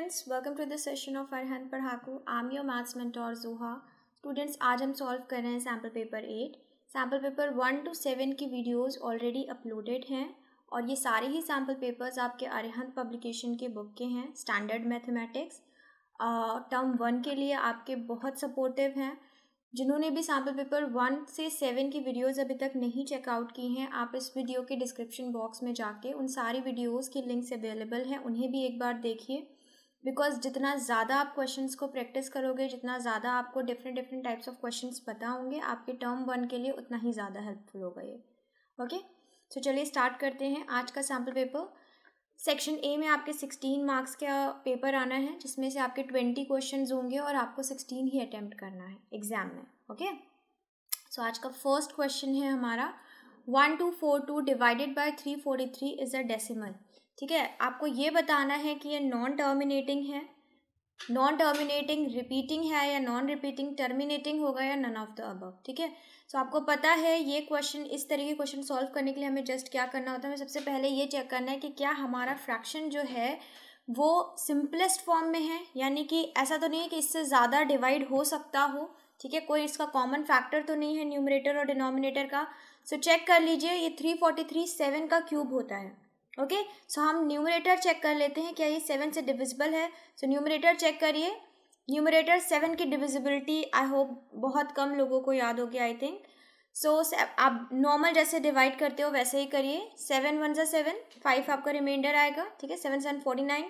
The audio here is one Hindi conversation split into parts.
students, welcome to the session of Farhan Padhaku. I'm your maths mentor Zuha. Students, आज हम सॉल्व कर रहे हैं sample paper 8. Sample paper 1 to 7 की वीडियोस ऑलरेडी अपलोडेड हैं और ये सारे ही सैम्पल पेपर्स आपके अरिहंत पब्लिकेशन के बुक के हैं. स्टैंडर्ड मैथमेटिक्स टर्म 1 के लिए आपके बहुत सपोर्टिव हैं. जिन्होंने भी सैम्पल पेपर 1 से 7 की वीडियोस अभी तक नहीं चेकआउट की हैं, आप इस वीडियो के डिस्क्रिप्शन बॉक्स में जाके उन सारी वीडियोस की लिंक्स अवेलेबल हैं, उन्हें भी एक बार देखिए. बिकॉज जितना ज़्यादा आप क्वेश्चंस को प्रैक्टिस करोगे, जितना ज़्यादा आपको डिफरेंट टाइप्स ऑफ क्वेश्चंस पता होंगे, आपके टर्म 1 के लिए उतना ही ज़्यादा हेल्पफुल होगा ये. ओके, सो चलिए स्टार्ट करते हैं आज का सैम्पल पेपर. सेक्शन ए में आपके 16 मार्क्स का पेपर आना है, जिसमें से आपके 20 क्वेश्चंस होंगे और आपको 16 ही अटेम्प्ट करना है एग्जाम में. ओके, सो आज का फर्स्ट क्वेश्चन है हमारा 1242 divided by 343 is a decimal. ठीक है, आपको ये बताना है कि ये नॉन टर्मिनेटिंग है, नॉन टर्मिनेटिंग रिपीटिंग है या नॉन रिपीटिंग टर्मिनेटिंग होगा या नन ऑफ द अबव. ठीक है, सो आपको पता है ये क्वेश्चन, इस तरह के क्वेश्चन सॉल्व करने के लिए हमें जस्ट क्या करना होता है, हमें सबसे पहले ये चेक करना है कि क्या हमारा फ्रैक्शन जो है वो सिंपलेस्ट फॉर्म में है, यानी कि ऐसा तो नहीं है कि इससे ज़्यादा डिवाइड हो सकता हो. ठीक है, कोई इसका कॉमन फैक्टर तो नहीं है न्यूमरेटर और डिनोमिनेटर का. सो चेक कर लीजिए, ये 343 7 का क्यूब होता है. ओके, सो हम न्यूमरेटर चेक कर लेते हैं, क्या ये 7 से डिविजिबल है. सो न्यूमरेटर चेक करिए, न्यूमरेटर 7 की डिविजिबिलिटी आई होप बहुत कम लोगों को याद होगी आई थिंक. सो आप नॉर्मल जैसे डिवाइड करते हो वैसे ही करिए. 7 1 7, 5 आपका रिमाइंडर आएगा. ठीक है, 7 7 49,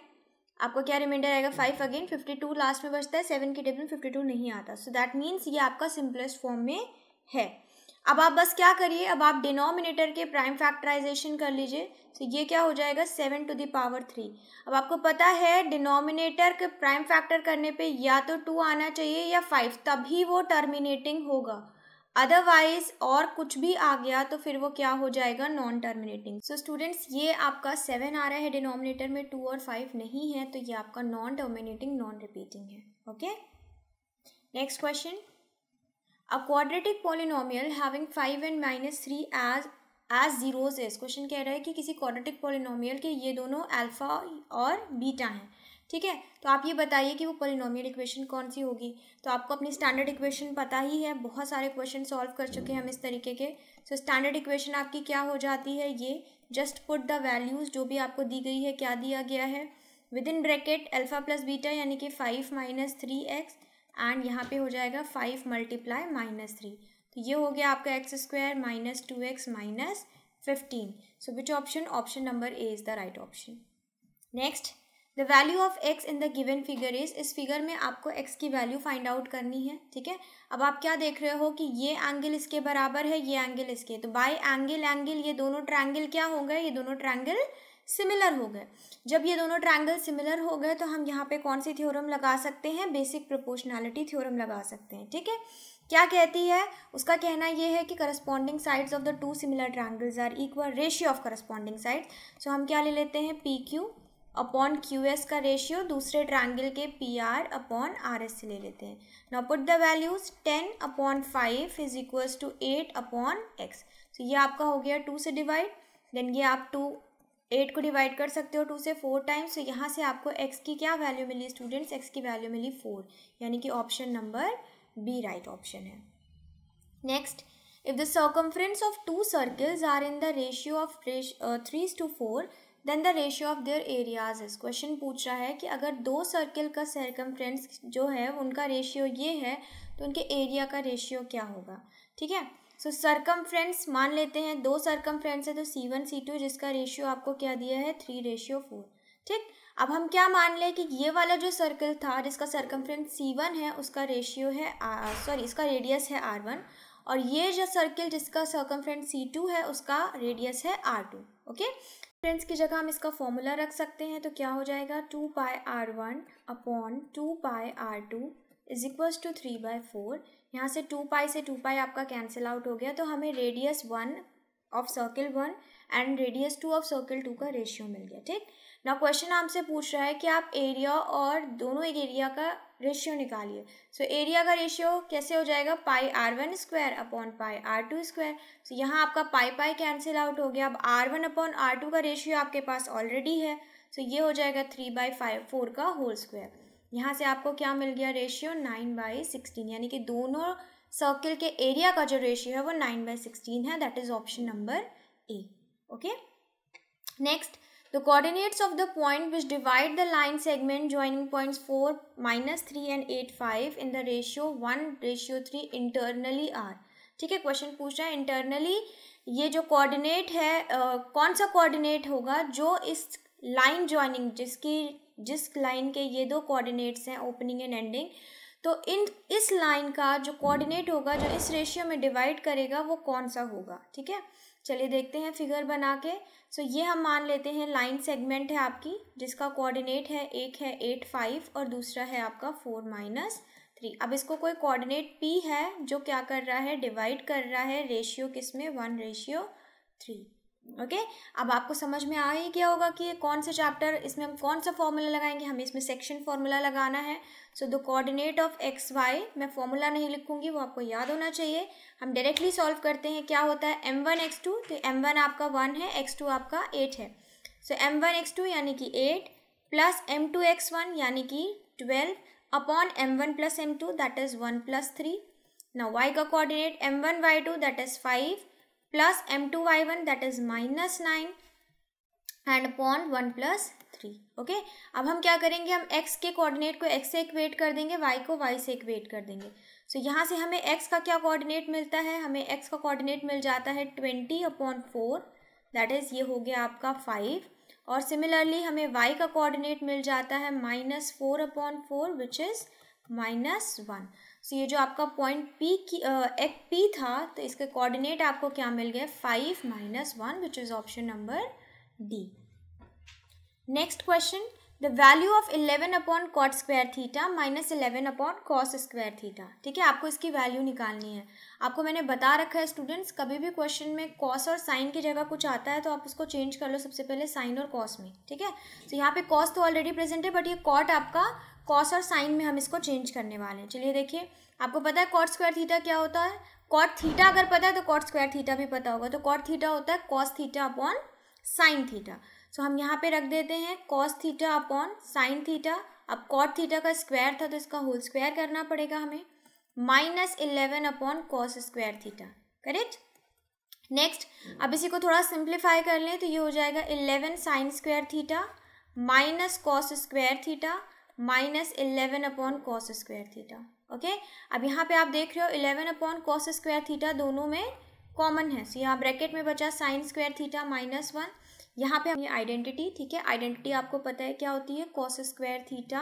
आपको क्या रिमाइंडर आएगा 5 अगेन 52 लास्ट में बचता है. 7 की टेबल में 52 नहीं आता. सो दैट मीन्स ये आपका सिंपलेस्ट फॉर्म में है. अब आप बस क्या करिए, अब आप डिनोमिनेटर के प्राइम फैक्टराइजेशन कर लीजिए. तो ये क्या हो जाएगा 7 to the power 3. अब आपको पता है डिनोमिनेटर के प्राइम फैक्टर करने पे या तो 2 आना चाहिए या 5, तभी वो टर्मिनेटिंग होगा. अदरवाइज और कुछ भी आ गया तो फिर वो क्या हो जाएगा, नॉन टर्मिनेटिंग. सो स्टूडेंट्स, ये आपका 7 आ रहा है डिनोमिनेटर में, 2 और 5 नहीं है, तो ये आपका नॉन टर्मिनेटिंग नॉन रिपीटिंग है. Okay, next question. A quadratic polynomial having 5 and minus 3 as zeros is. Question कह रहा है कि किसी क्वाड्रेटिक पॉलिनोमियल के ये दोनों अल्फा और बीटा हैं. ठीक है, तो आप ये बताइए कि वो पॉलिनोमियल इक्वेशन कौन सी होगी. तो आपको अपनी स्टैंडर्ड इक्वेशन पता ही है, बहुत सारे क्वेश्चन सॉल्व कर चुके हैं हम इस तरीके के. सो स्टैंडर्ड इक्वेशन आपकी क्या हो जाती है, ये जस्ट पुट द वैल्यूज जो भी आपको दी गई है, क्या दिया गया है, with in bracket alpha plus beta यानी कि 5 minus 3x एंड यहाँ पे हो जाएगा 5 multiply -3. तो ये हो गया आपका x square minus 2x minus 15. So which option, option number A is the right option. Next, the value of x in the given figure is. इस फिगर में आपको x की वैल्यू फाइंड आउट करनी है. ठीक है, अब आप क्या देख रहे हो कि ये एंगल इसके बराबर है, ये एंगल इसके, तो बाय एंगल ये दोनों ट्रायंगल क्या हो गए, ये दोनों ट्रायंगल सिमिलर हो गए. जब ये दोनों ट्रायंगल सिमिलर हो गए तो हम यहाँ पे कौन सी थ्योरम लगा सकते हैं, बेसिक प्रोपोर्शनैलिटी थ्योरम लगा सकते हैं. ठीक है, क्या कहती है, उसका कहना ये है कि corresponding sides of the two similar triangles are equal, ratio of corresponding sides. So हम क्या ले लेते हैं, P Q upon Q S का रेशियो दूसरे ट्रायंगल के P R upon R S से ले लेते हैं. Now put the values, 10 upon 5 is equals to 8 upon x. सो ये आपका हो गया 2 से डिवाइड, देन ये आप 8 को डिवाइड कर सकते हो 2 से 4 टाइम्स. तो यहाँ से आपको x की क्या वैल्यू मिली स्टूडेंट्स, x की वैल्यू मिली 4, यानी कि option number B right option है. Next, if the circumference of 2 circles are in the ratio of 3:4 then the ratio of their areas is. Question पूछ रहा है कि अगर 2 सर्कल का सर्कमफ्रेंस जो है उनका रेशियो ये है, तो उनके एरिया का रेशियो क्या होगा. ठीक है, सो सर्कमफ्रेंस मान लेते हैं 2 सर्कमफ्रेंस है तो C1 C2, जिसका रेशियो आपको क्या दिया है 3:4. ठीक, अब हम क्या मान लें कि ये वाला जो सर्कल था जिसका सर्कमफ्रेंस C1 है उसका रेशियो है इसका रेडियस है R1, और ये जो सर्कल जिसका सर्कमफ्रेंस C2 है उसका रेडियस है R2. ओके, फ्रेंड्स की जगह हम इसका फॉर्मूला रख सकते हैं, तो क्या हो जाएगा 2πr1 upon 2πr2 is equals to 3/4. यहाँ से 2π से 2π आपका कैंसिल आउट हो गया, तो हमें radius 1 of circle 1 and radius 2 of circle 2 का रेशियो मिल गया. ठीक, ना क्वेश्चन आपसे पूछ रहा है कि आप एरिया और दोनों एक एरिया का रेशियो निकालिए. सो एरिया का रेशियो कैसे हो जाएगा, πr1 square upon πr2 square. सो यहाँ आपका पाई कैंसिल आउट हो गया. अब r1 अपॉन r2 का रेशियो आपके पास ऑलरेडी है, सो ये हो जाएगा 3/4 का होल स्क्वायर। यहाँ से आपको क्या मिल गया रेशियो 9/16, यानी कि दोनों सर्किल के एरिया का जो रेशियो है वो 9/16 है। That is option number A. Okay, next, the coordinates of the point which divide the line segment joining points 4, -3 and 8, 5 in the ratio 1:3 internally are। ठीक है, क्वेश्चन पूछ रहा है इंटरनली ये जो कोऑर्डिनेट है कौन सा कोऑर्डिनेट होगा जो इस लाइन ज्वाइनिंग जिस लाइन के ये दो कोऑर्डिनेट्स हैं ओपनिंग एंड एंडिंग, तो इस लाइन का जो कोऑर्डिनेट होगा जो इस रेशियो में डिवाइड करेगा वो कौन सा होगा। ठीक है, चलिए देखते हैं फिगर बना के। सो ये हम मान लेते हैं लाइन सेगमेंट है आपकी जिसका कोऑर्डिनेट है, एक है 8, 5 और दूसरा है आपका 4, -3। अब इसको कोई कोऑर्डिनेट P है जो क्या कर रहा है, डिवाइड कर रहा है रेशियो किसमें, 1:3। ओके, अब आपको समझ में आ ही गया होगा कि ये कौन सा चैप्टर, इसमें हम कौन सा फॉर्मूला लगाएंगे, हमें इसमें सेक्शन फॉर्मूला लगाना है। So the coordinate of X Y, मैं फॉर्मूला नहीं लिखूंगी वो आपको याद होना चाहिए। हम डायरेक्टली सॉल्व करते हैं। क्या होता है m1 x2, तो m1 आपका 1 है, x2 आपका 8 है। सो m1 x2 यानी कि 8 प्लस m2 x1 यानी कि 12 upon m1 plus m2 that is 1 + 3। Now y का coordinate m1 y2 that is 5 plus m2 y1 that is -9 and upon 1 + 3। Okay, अब हम क्या करेंगे, हम x के कोऑर्डिनेट को x से इक्वेट कर देंगे, y को y से इक्वेट कर देंगे। सो यहाँ से हमें x का क्या कोऑर्डिनेट मिलता है, हमें x का कोऑर्डिनेट मिल जाता है 20/4 दैट इज़ ये हो गया आपका 5। और सिमिलरली हमें y का कोऑर्डिनेट मिल जाता है -4/4 विच इज़ -1। सो ये जो आपका पॉइंट P था तो इसके कोऑर्डिनेट आपको क्या मिल गया, 5 - 1 which is option number D. Next question, the value of 11/cot² theta -11/cos² theta. ठीक है, आपको इसकी वैल्यू निकालनी है। आपको मैंने बता रखा है स्टूडेंट्स, कभी भी क्वेश्चन में कॉस और साइन की जगह कुछ आता है तो आप उसको चेंज कर लो सबसे पहले साइन और कॉस में। ठीक है, तो यहाँ पे कॉस तो ऑलरेडी प्रेजेंट है बट ये कॉट आपका कॉस और साइन में हम इसको चेंज करने वाले हैं। चलिए देखिए, आपको पता है cot² थीटा क्या होता है, कॉट थीटा अगर पता है तो cot² थीटा भी पता होगा। तो कॉट थीटा होता है cos theta upon sine theta. So हम यहाँ पे रख देते हैं cos theta upon sine theta. अब कॉट थीटा का स्क्वायर था तो इसका होल स्क्वायर करना पड़ेगा हमें, -11/cos² थीटा। करेक्ट। नेक्स्ट, अब इसी को थोड़ा सिंप्लीफाई कर लें तो ये हो जाएगा 11 sin² theta minus cos² theta -11/cos² theta. Okay, अब यहाँ पे आप देख रहे हो 11/cos² थीटा दोनों में कॉमन है। सो यहाँ ब्रैकेट में बचा sin² थीटा -1। यहाँ पे ये आइडेंटिटी, ठीक है, आइडेंटिटी आपको पता है क्या होती है, cos² theta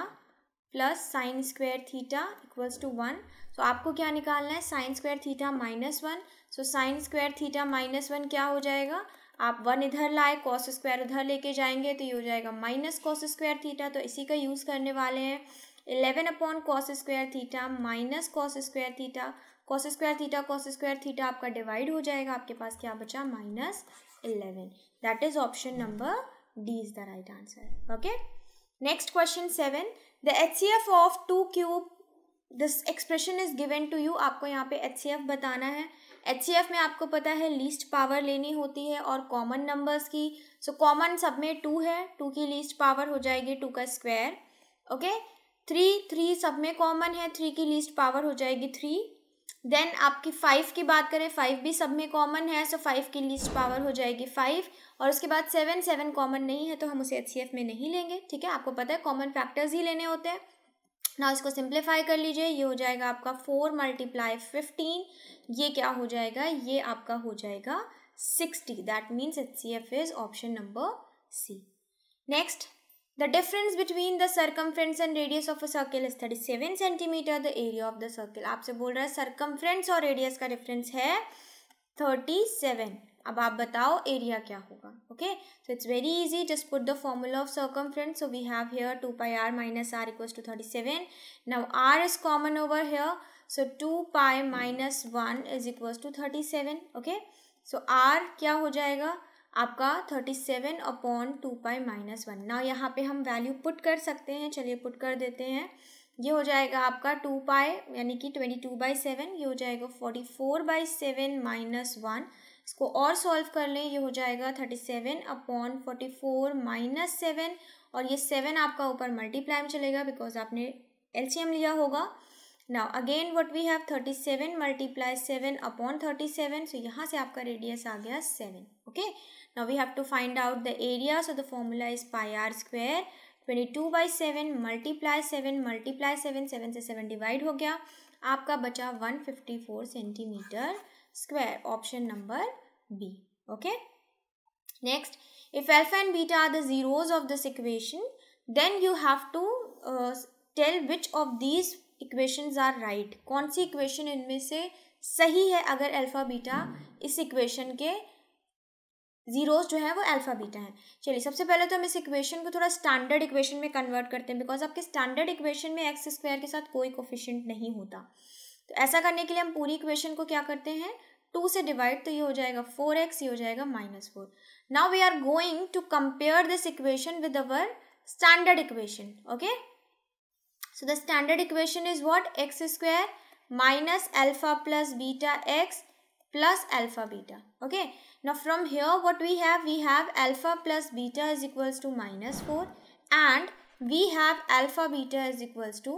plus sin² theta equals to 1। सो आपको क्या निकालना है, sin² थीटा -1। सो sin² थीटा -1 क्या हो जाएगा, आप 1 इधर लाए, cos² उधर लेके जाएंगे तो ये हो जाएगा -cos² थीटा। तो इसी का यूज़ करने वाले हैं, 11/cos² theta minus cos² theta, cos² theta आपका डिवाइड हो जाएगा, आपके पास क्या बचा -11। That is option number D is the right answer. Okay, next question 7, the HCF of 2 cube this expression is given to you. आपको यहाँ पे HCF बताना है। HCF में आपको पता है लीस्ट पावर लेनी होती है और कॉमन नंबर्स की। सो कॉमन सब में 2 है, 2 की लीस्ट पावर हो जाएगी 2 का स्क्वायर। ओके, 3 सब में कॉमन है, 3 की लीस्ट पावर हो जाएगी 3। देन आपकी 5 की बात करें, 5 भी सब में कॉमन है, सो 5 की लीस्ट पावर हो जाएगी 5। और उसके बाद 7 कॉमन नहीं है तो हम उसे HCF में नहीं लेंगे। ठीक है, आपको पता है कॉमन फैक्टर्स ही लेने होते हैं ना। इसको सिंप्लीफाई कर लीजिए, ये हो जाएगा आपका 4 × 15, ये क्या हो जाएगा, ये आपका हो जाएगा 60। That means HCF is option number C. Next, the difference between the circumference and radius of a circle is 37 centimeter. The area of the circle, आपसे बोल रहा है circumference और radius का difference है 37। अब आप बताओ एरिया क्या होगा। Okay, so it's very easy, just put the formula of circumference. So we have here 2 pi r minus r equals to 37. Now r is common over here, so 2 pi minus 1 is equals to 37. Okay, so r क्या हो जाएगा आपका 37/2 pi - 1। ना यहाँ पे हम वैल्यू पुट कर सकते हैं, चलिए पुट कर देते हैं। ये हो जाएगा आपका 2 pi यानी कि 22/7, ये हो जाएगा 44/7 - 1 इसको और सॉल्व कर लें, ये हो जाएगा 37/44 माइनस 7, और ये 7 आपका ऊपर मल्टीप्लाई में चलेगा बिकॉज आपने एलसीएम लिया होगा. Now again what we have 37 multiply 7/37, so यहाँ से आपका रेडियस आ गया 7. Okay, now we have to find out the area, so the formula is pi R square. 22/7 multiply 7 multiply 7, 7 से 7 डिवाइड हो गया, आपका बचा 154 centimetre square. Option number B. Okay, next, if alpha and beta are the zeros of this equation, then you have to tell which of these equations are right. कौन सी इक्वेशन इनमें से सही है अगर अल्फा बीटा इस इक्वेशन के जीरोस जो है वो अल्फा बीटा है. चलिए सबसे पहले तो हम इस इक्वेशन को थोड़ा स्टैंडर्ड इक्वेशन में कन्वर्ट करते हैं, बिकॉज आपके स्टैंडर्ड इक्वेशन में एक्स स्क्वायर के साथ कोई कोफिशिएंट नहीं होता. तो ऐसा करने के लिए हम पूरी इक्वेशन को क्या करते हैं, 2 से डिवाइड, तो ये हो जाएगा 4x, ये हो जाएगा -4. Now we are going to compare this equation with our standard equation. Okay, so the standard equation is what, X square minus alpha plus beta X plus alpha beta. Okay, now from here what we have alpha plus beta is equals to -4 and we have alpha beta is equals to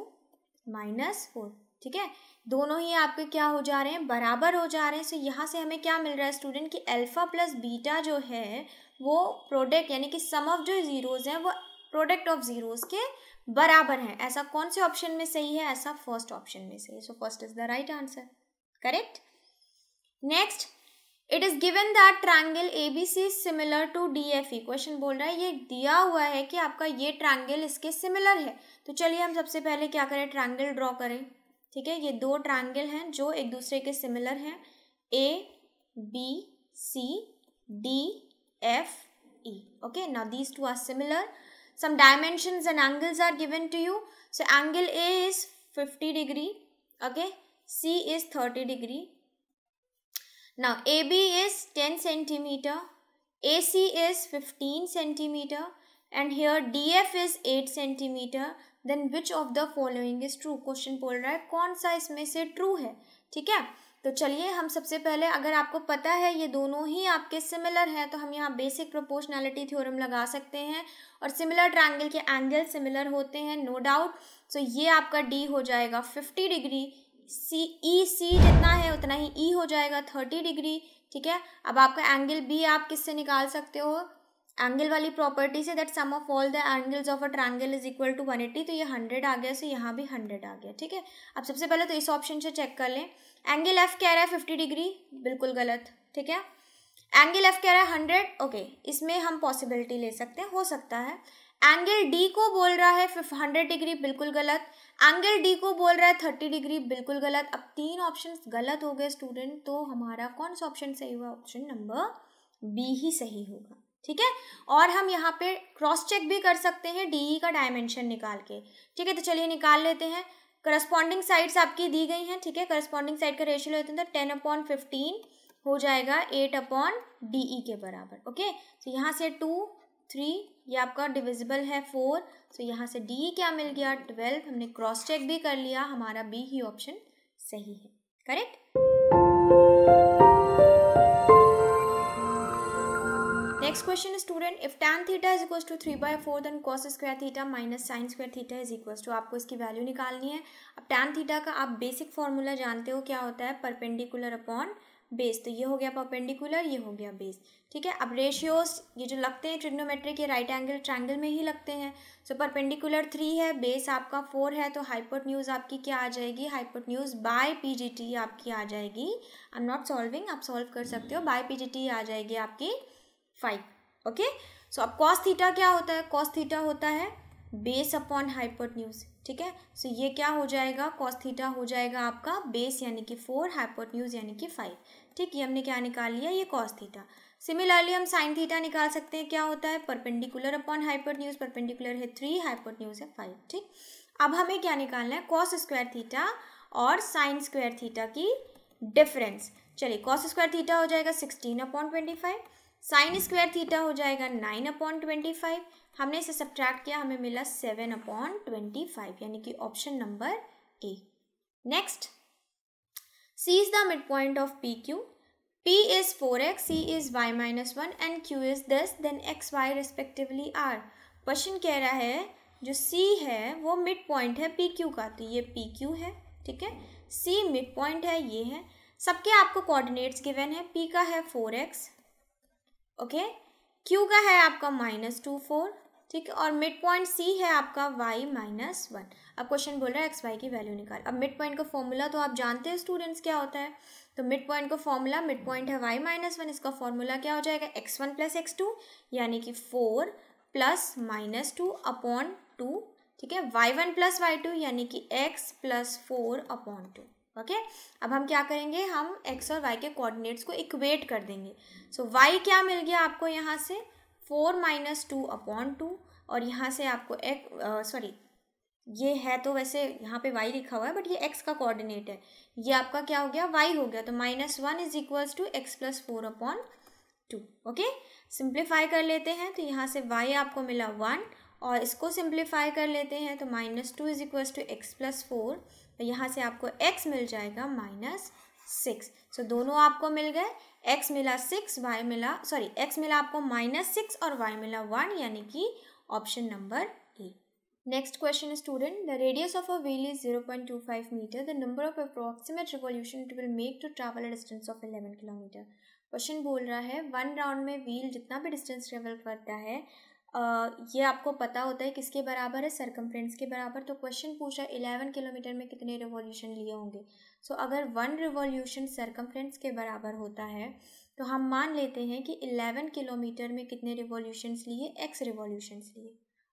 -4. ठीक है, दोनों ही आपके क्या हो जा रहे हैं, बराबर हो जा रहे हैं. सो यहाँ से हमें क्या मिल रहा है स्टूडेंट कि अल्फा प्लस बीटा जो है वो प्रोडक्ट यानी कि सम ऑफ जो जीरोज हैं वो प्रोडक्ट ऑफ जीरोज के बराबर हैं. ऐसा कौन से ऑप्शन में सही है, ऐसा फर्स्ट ऑप्शन में सही है. So first is the right answer. Correct. Next, it is given that triangle ABC is similar to DFE. Question बोल रहा है ये दिया हुआ है कि आपका ये ट्रायंगल इसके सिमिलर है. तो चलिए हम सबसे पहले क्या करें, ट्रायंगल ड्रॉ करें. ठीक है, ये दो ट्रायंगल हैं जो एक दूसरे के सिमिलर हैं, ABCDFE. Okay, now these two are similar. Some dimensions and angles are given to you. So angle A is 50 degree. Okay, C is 30 degree. Now AB is 10 centimeter, AC is 15 centimeter, and here DF is 8 centimeter. Then which of the following is true? Question बोल रहा है कौन सा इसमें से ट्रू है. ठीक है, तो चलिए हम सबसे पहले, अगर आपको पता है ये दोनों ही आपके सिमिलर हैं तो हम यहाँ बेसिक प्रोपोर्शनैलिटी थ्योरम लगा सकते हैं, और सिमिलर ट्रायंगल के एंगल सिमिलर होते हैं, नो डाउट. सो ये आपका D हो जाएगा 50 डिग्री, C जितना है उतना ही E हो जाएगा 30 डिग्री. ठीक है, अब आपका एंगल B आप किससे निकाल सकते हो, एंगल वाली प्रॉपर्टी से, that sum of all the angles of a triangle is equal to 180. तो ये 100 आ गया, सो यहाँ भी 100 आ गया. ठीक है, अब सबसे पहले तो इस ऑप्शन से चेक कर लें. एंगल F कह रहा है 50 डिग्री, बिल्कुल गलत. ठीक है, एंगल F कह रहा है 100. ओके, इसमें हम पॉसिबिलिटी ले सकते हैं, हो सकता है. एंगल D को बोल रहा है 100 डिग्री, बिल्कुल गलत. एंगल D को बोल रहा है 30 डिग्री, बिल्कुल गलत. अब 3 ऑप्शंस गलत हो गए स्टूडेंट, तो हमारा कौन सा ऑप्शन सही हुआ, ऑप्शन नंबर B ही सही होगा. ठीक है, और हम यहाँ पे क्रॉस चेक भी कर सकते हैं DE का डायमेंशन निकाल के. ठीक है, तो चलिए निकाल लेते हैं. करस्पॉन्डिंग साइड्स आपकी दी गई हैं. ठीक है, करस्पॉन्डिंग साइड का रेशियो लेते हैं तो 10/15 हो जाएगा 8/DE के बराबर. ओके, तो यहाँ से 2 3, ये आपका डिविजिबल है 4. सो यहाँ से DE क्या मिल गया 12. हमने क्रॉस चेक भी कर लिया, हमारा B ही ऑप्शन सही है. Correct. Next question student, if tan theta is equal to 3/4 then cos square theta minus sine square theta is equal to, आपको इसकी वैल्यू निकालनी है. अब tan थीटा का आप बेसिक फॉर्मूला जानते हो क्या होता है, परपेंडिकुलर अपॉन बेस. तो ये हो गया परपेंडिकुलर, ये हो गया बेस. ठीक है, अब रेशियोज ये जो लगते हैं ट्रिग्नोमेट्रिक, ये राइट एंगल ट्रायंगल में ही लगते हैं. सो परपेंडिकुलर 3 है, बेस आपका 4 है, तो हाइपोटेन्यूज आपकी क्या आ जाएगी, हाइपोटेन्यूज बाय PGT आपकी आ जाएगी. आई एम नॉट सॉल्विंग, आप सॉल्व कर सकते हो. बाय PGT आ जाएगी आपकी 5. ओके, सो अब कॉस थीटा क्या होता है, कॉस थीटा होता है बेस अपॉन हाइपोटेन्यूज. ठीक है, सो ये क्या हो जाएगा, कॉस थीटा हो जाएगा आपका बेस यानी कि 4, हाइपोटेन्यूज यानी कि 5. ठीक, ये हमने क्या निकाल लिया, ये कॉस थीटा. सिमिलरली हम साइन थीटा निकाल सकते हैं, क्या होता है परपेंडिकुलर अपॉन हाइपोटेन्यूज. परपेंडिकुलर है 3, हाइपोटेन्यूज है 5. ठीक, अब हमें क्या निकालना है, कॉस स्क्वायर थीटा और साइन स्क्वायर थीटा की डिफरेंस. चलिए, कॉस स्क्वायर थीटा हो जाएगा 16/25, साइन स्क्वायर थीटा हो जाएगा 9/25. हमने इसे सब्ट्रैक्ट किया, हमें मिला 7/25, यानी कि option number A. Next, C is the midpoint of PQ. P is 4x, C is y minus 1 and Q is this, then x, y respectively are. Question कह रहा है जो C है वो मिड पॉइंट है PQ का, तो ये PQ है, ठीक है। C मिड पॉइंट है, ये है। सबके आपको कोऑर्डिनेट्स गिवन है, P का है 4x, ओके, Q का है आपका -2 4, ठीक है, और मिड पॉइंट C है आपका y माइनस 1। अब क्वेश्चन बोल रहा है एक्स वाई की वैल्यू निकाल। अब मिड पॉइंट का फॉर्मूला तो आप जानते हैं स्टूडेंट्स क्या होता है, तो मिड पॉइंट का फॉर्मूला, मिड पॉइंट है y माइनस 1, इसका फॉर्मूला क्या हो जाएगा x1 प्लस x2 यानी कि 4 प्लस -2 अपॉन 2, ठीक है, y1 प्लस y2 यानी कि x प्लस 4 अपॉन 2, ओके। अब हम क्या करेंगे, हम x और y के कोऑर्डिनेट्स को इक्वेट कर देंगे। सो y क्या मिल गया आपको यहाँ से 4 माइनस 2 अपॉन 2, और यहाँ से आपको ये है तो वैसे यहाँ पे y लिखा हुआ है बट ये x का कोऑर्डिनेट है, ये आपका क्या हो गया y हो गया, तो -1 is equals to X plus 4 upon 2, okay. Simplify कर लेते हैं तो यहाँ से y आपको मिला 1, और इसको सिंप्लीफाई कर लेते हैं तो -2 is equals to X plus 4, तो यहाँ से आपको x मिल जाएगा -6। सो दोनों आपको मिल गए, x मिला 6, x मिला आपको -6 और y मिला 1, यानी कि option number A. Next question student, the radius of a wheel is 0.25 metre, the number of approximate revolution it will make to travel a distance of 11 kilometre. Question बोल रहा है 1 राउंड में व्हील जितना भी डिस्टेंस ट्रेवल करता है, ये आपको पता होता है किसके बराबर है, सरकमफ्रेंस के बराबर। तो क्वेश्चन पूछा 11 किलोमीटर में कितने रिवॉल्यूशन लिए होंगे। सो अगर 1 रिवॉल्यूशन सरकमफ्रेंस के बराबर होता है तो हम मान लेते हैं कि 11 किलोमीटर में कितने रिवॉल्यूशंस लिए, x रिवॉल्यूशंस लिए,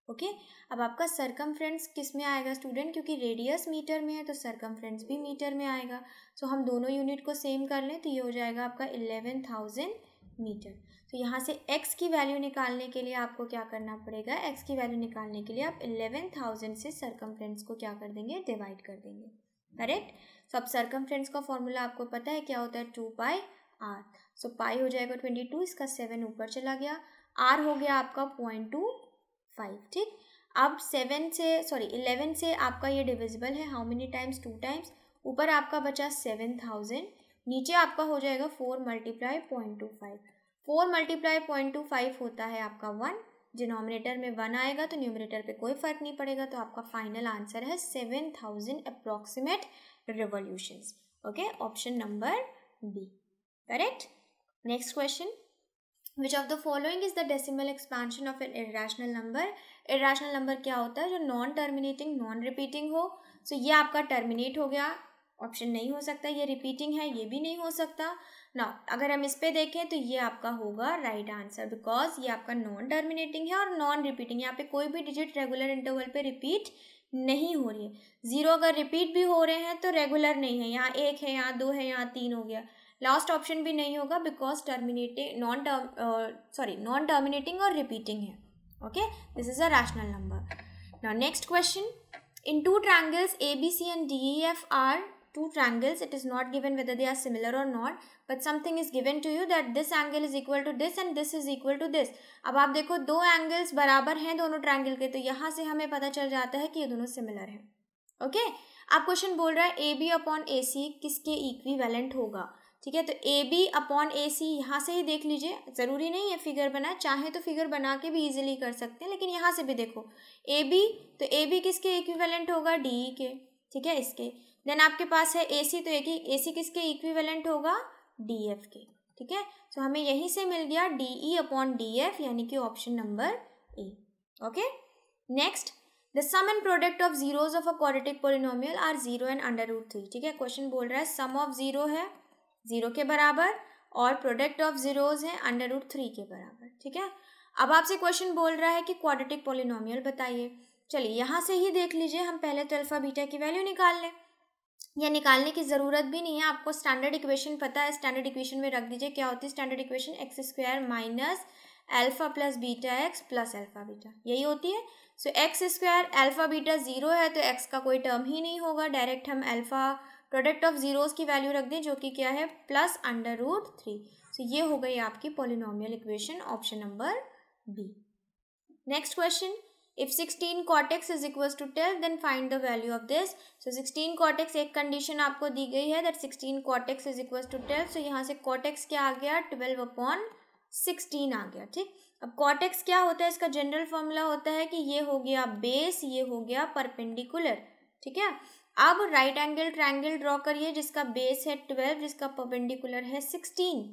ओके। अब आपका सरकमफ्रेंस किस में आएगा स्टूडेंट, क्योंकि रेडियस मीटर में है तो सरकमफ्रेंस भी मीटर में आएगा। सो हम दोनों यूनिट को सेम कर लें तो ये हो जाएगा आपका 11,000 मीटर। तो यहाँ से x की वैल्यू निकालने के लिए आपको क्या करना पड़ेगा, x की वैल्यू निकालने के लिए आप 11,000 से सरकमफ्रेंस को क्या कर देंगे, डिवाइड कर देंगे, करेक्ट। सो अब सरकमफ्रेंस का फॉर्मूला आपको पता है क्या होता है, 2πr। सो पाई हो जाएगा 22, इसका 7 ऊपर चला गया, r हो गया आपका 0.25, ठीक। अब 11 से आपका ये डिविजिबल है, हाउ मेनी टाइम्स, 2 टाइम्स, ऊपर आपका बचा 7,000, नीचे आपका हो जाएगा 4 मल्टीप्लाई 0.25, 4 मल्टीप्लाई 0.25 होता है आपका 1, डिनोमिनेटर में 1 आएगा तो न्यूमरेटर पे कोई फर्क नहीं पड़ेगा, तो आपका फाइनल आंसर है 7,000 approximate revolutions, okay, option number B, correct. Next question, which of the following is the decimal expansion of an irrational number. Irrational number क्या होता है, जो नॉन टर्मिनेटिंग नॉन रिपीटिंग हो। सो ये आपका टर्मिनेट हो गया, ऑप्शन नहीं हो सकता, ये रिपीटिंग है, ये भी नहीं हो सकता ना। अगर हम इस पे देखें तो ये आपका होगा राइट आंसर, बिकॉज ये आपका नॉन टर्मिनेटिंग है और नॉन रिपीटिंग, यहाँ पे कोई भी डिजिट रेगुलर इंटरवल पे रिपीट नहीं हो रही है। 0 अगर रिपीट भी हो रहे हैं तो रेगुलर नहीं है, यहाँ 1 है, यहाँ 2 है, यहाँ 3 हो गया। लास्ट ऑप्शन भी नहीं होगा बिकॉज नॉन टर्मिनेटिंग और रिपीटिंग है, okay. This is a rational number. Now next question, in 2 triangles ABC and DEF are 2 triangles, it is not given whether they are similar or not, but something is given to you that this angle is equal to this and this is equal to this। अब आप देखो 2 एंगल्स बराबर हैं दोनों ट्रायंगल के, तो यहाँ से हमें पता चल जाता है कि ये दोनों सिमिलर हैं, ओके। आप क्वेश्चन बोल रहा है AB अपॉन AC किसके इक्विवेलेंट होगा, ठीक है। तो AB अपॉन AC यहाँ से ही देख लीजिए, ज़रूरी नहीं है फिगर बनाए, चाहे तो फिगर बना के भी इजीली कर सकते हैं, लेकिन यहाँ से भी देखो AB, तो AB किसके इक्विवेलेंट होगा, DE के, ठीक है, इसके। देन आपके पास है AC, तो AC किसके इक्विवेलेंट होगा, DF के, ठीक है। सो हमें यहीं से मिल गया DE अपॉन DF, यानी कि option number A, okay. Next, the sum and product of zeros of a quadratic polynomial are 0 and √3, ठीक है। क्वेश्चन बोल रहा है सम ऑफ 0 है 0 के बराबर और प्रोडक्ट ऑफ जीरोज है √3 के बराबर, ठीक है। अब आपसे क्वेश्चन बोल रहा है कि क्वाड्रेटिक पोलिनोमियल बताइए। चलिए यहाँ से ही देख लीजिए, हम पहले तो अल्फा बीटा की वैल्यू निकाल लें, या निकालने की ज़रूरत भी नहीं है, आपको स्टैंडर्ड इक्वेशन पता है, स्टैंडर्ड इक्वेशन में रख दीजिए। क्या होती है standard equation, x² minus alpha plus beta x plus alpha beta, यही होती है। सो x² अल्फा बीटा 0 है तो x का कोई टर्म ही नहीं होगा, डायरेक्ट हम अल्फा प्रोडक्ट ऑफ जीरोस की वैल्यू रख दें, जो कि क्या है प्लस √3। सो ये हो गई आपकी polynomial equation, option number B. Next question, If 16 cot x is equals to 12, then find the value of this. So 16 cot x एक कंडीशन आपको दी गई है that 16 cot x is equals to 12. So यहाँ से cot x क्या आ गया, 12/16 आ गया. ठीक, अब cot x क्या होता है, इसका जनरल फॉर्मूला होता है कि ये हो गया बेस, ये हो गया परपेंडिकुलर. ठीक है, अब राइट एंगल ट्रायंगल ड्रॉ करिए जिसका बेस है 12, जिसका परपेंडिकुलर है 16.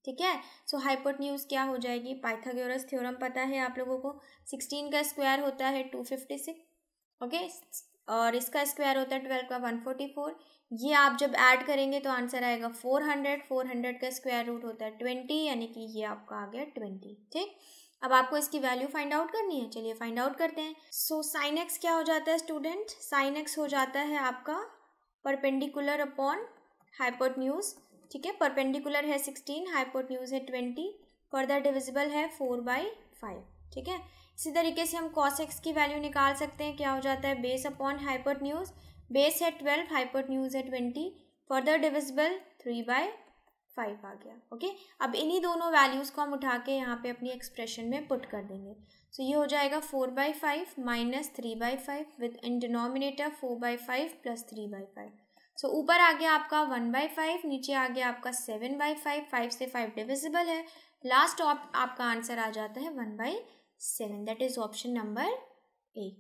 ठीक है, सो हाइपोटेन्यूज क्या हो जाएगी, पाइथागोरस थ्योरम पता है आप लोगों को. 16 का स्क्वायर होता है 256. ओके, और इसका स्क्वायर होता है 12 का 144. ये आप जब ऐड करेंगे तो आंसर आएगा 400. 400 का स्क्वायर रूट होता है 20, यानी कि ये आपका आ गया 20. ठीक, अब आपको इसकी वैल्यू फाइंड आउट करनी है. चलिए फाइंड आउट करते हैं. सो साइन एक्स क्या हो जाता है स्टूडेंट, साइन एक्स हो जाता है आपका परपेंडिकुलर अपॉन हाइपोटेन्यूज. ठीक है, परपेंडिकुलर है 16, हाइपोटेन्यूज है 20, फर्दर डिविजिबल है 4/5. ठीक है, इसी तरीके से हम cos x की वैल्यू निकाल सकते हैं. क्या हो जाता है, बेस अपॉन हाइपोटेन्यूज. बेस है 12, हाइपोटेन्यूज है 20, फर्दर डिविजिबल 3/5 आ गया. ओके, अब इन्हीं दोनों वैल्यूज़ को हम उठा के यहाँ पे अपनी एक्सप्रेशन में पुट कर देंगे. सो ये हो जाएगा 4/5 minus 3/5 with in denominator 4/5 plus 3/5. सो ऊपर आ गया आपका 1/5, नीचे आ गया आपका 7/5. 5 से 5 डिविजिबल है. लास्ट आपका आंसर आ जाता है 1/7. That is option number A.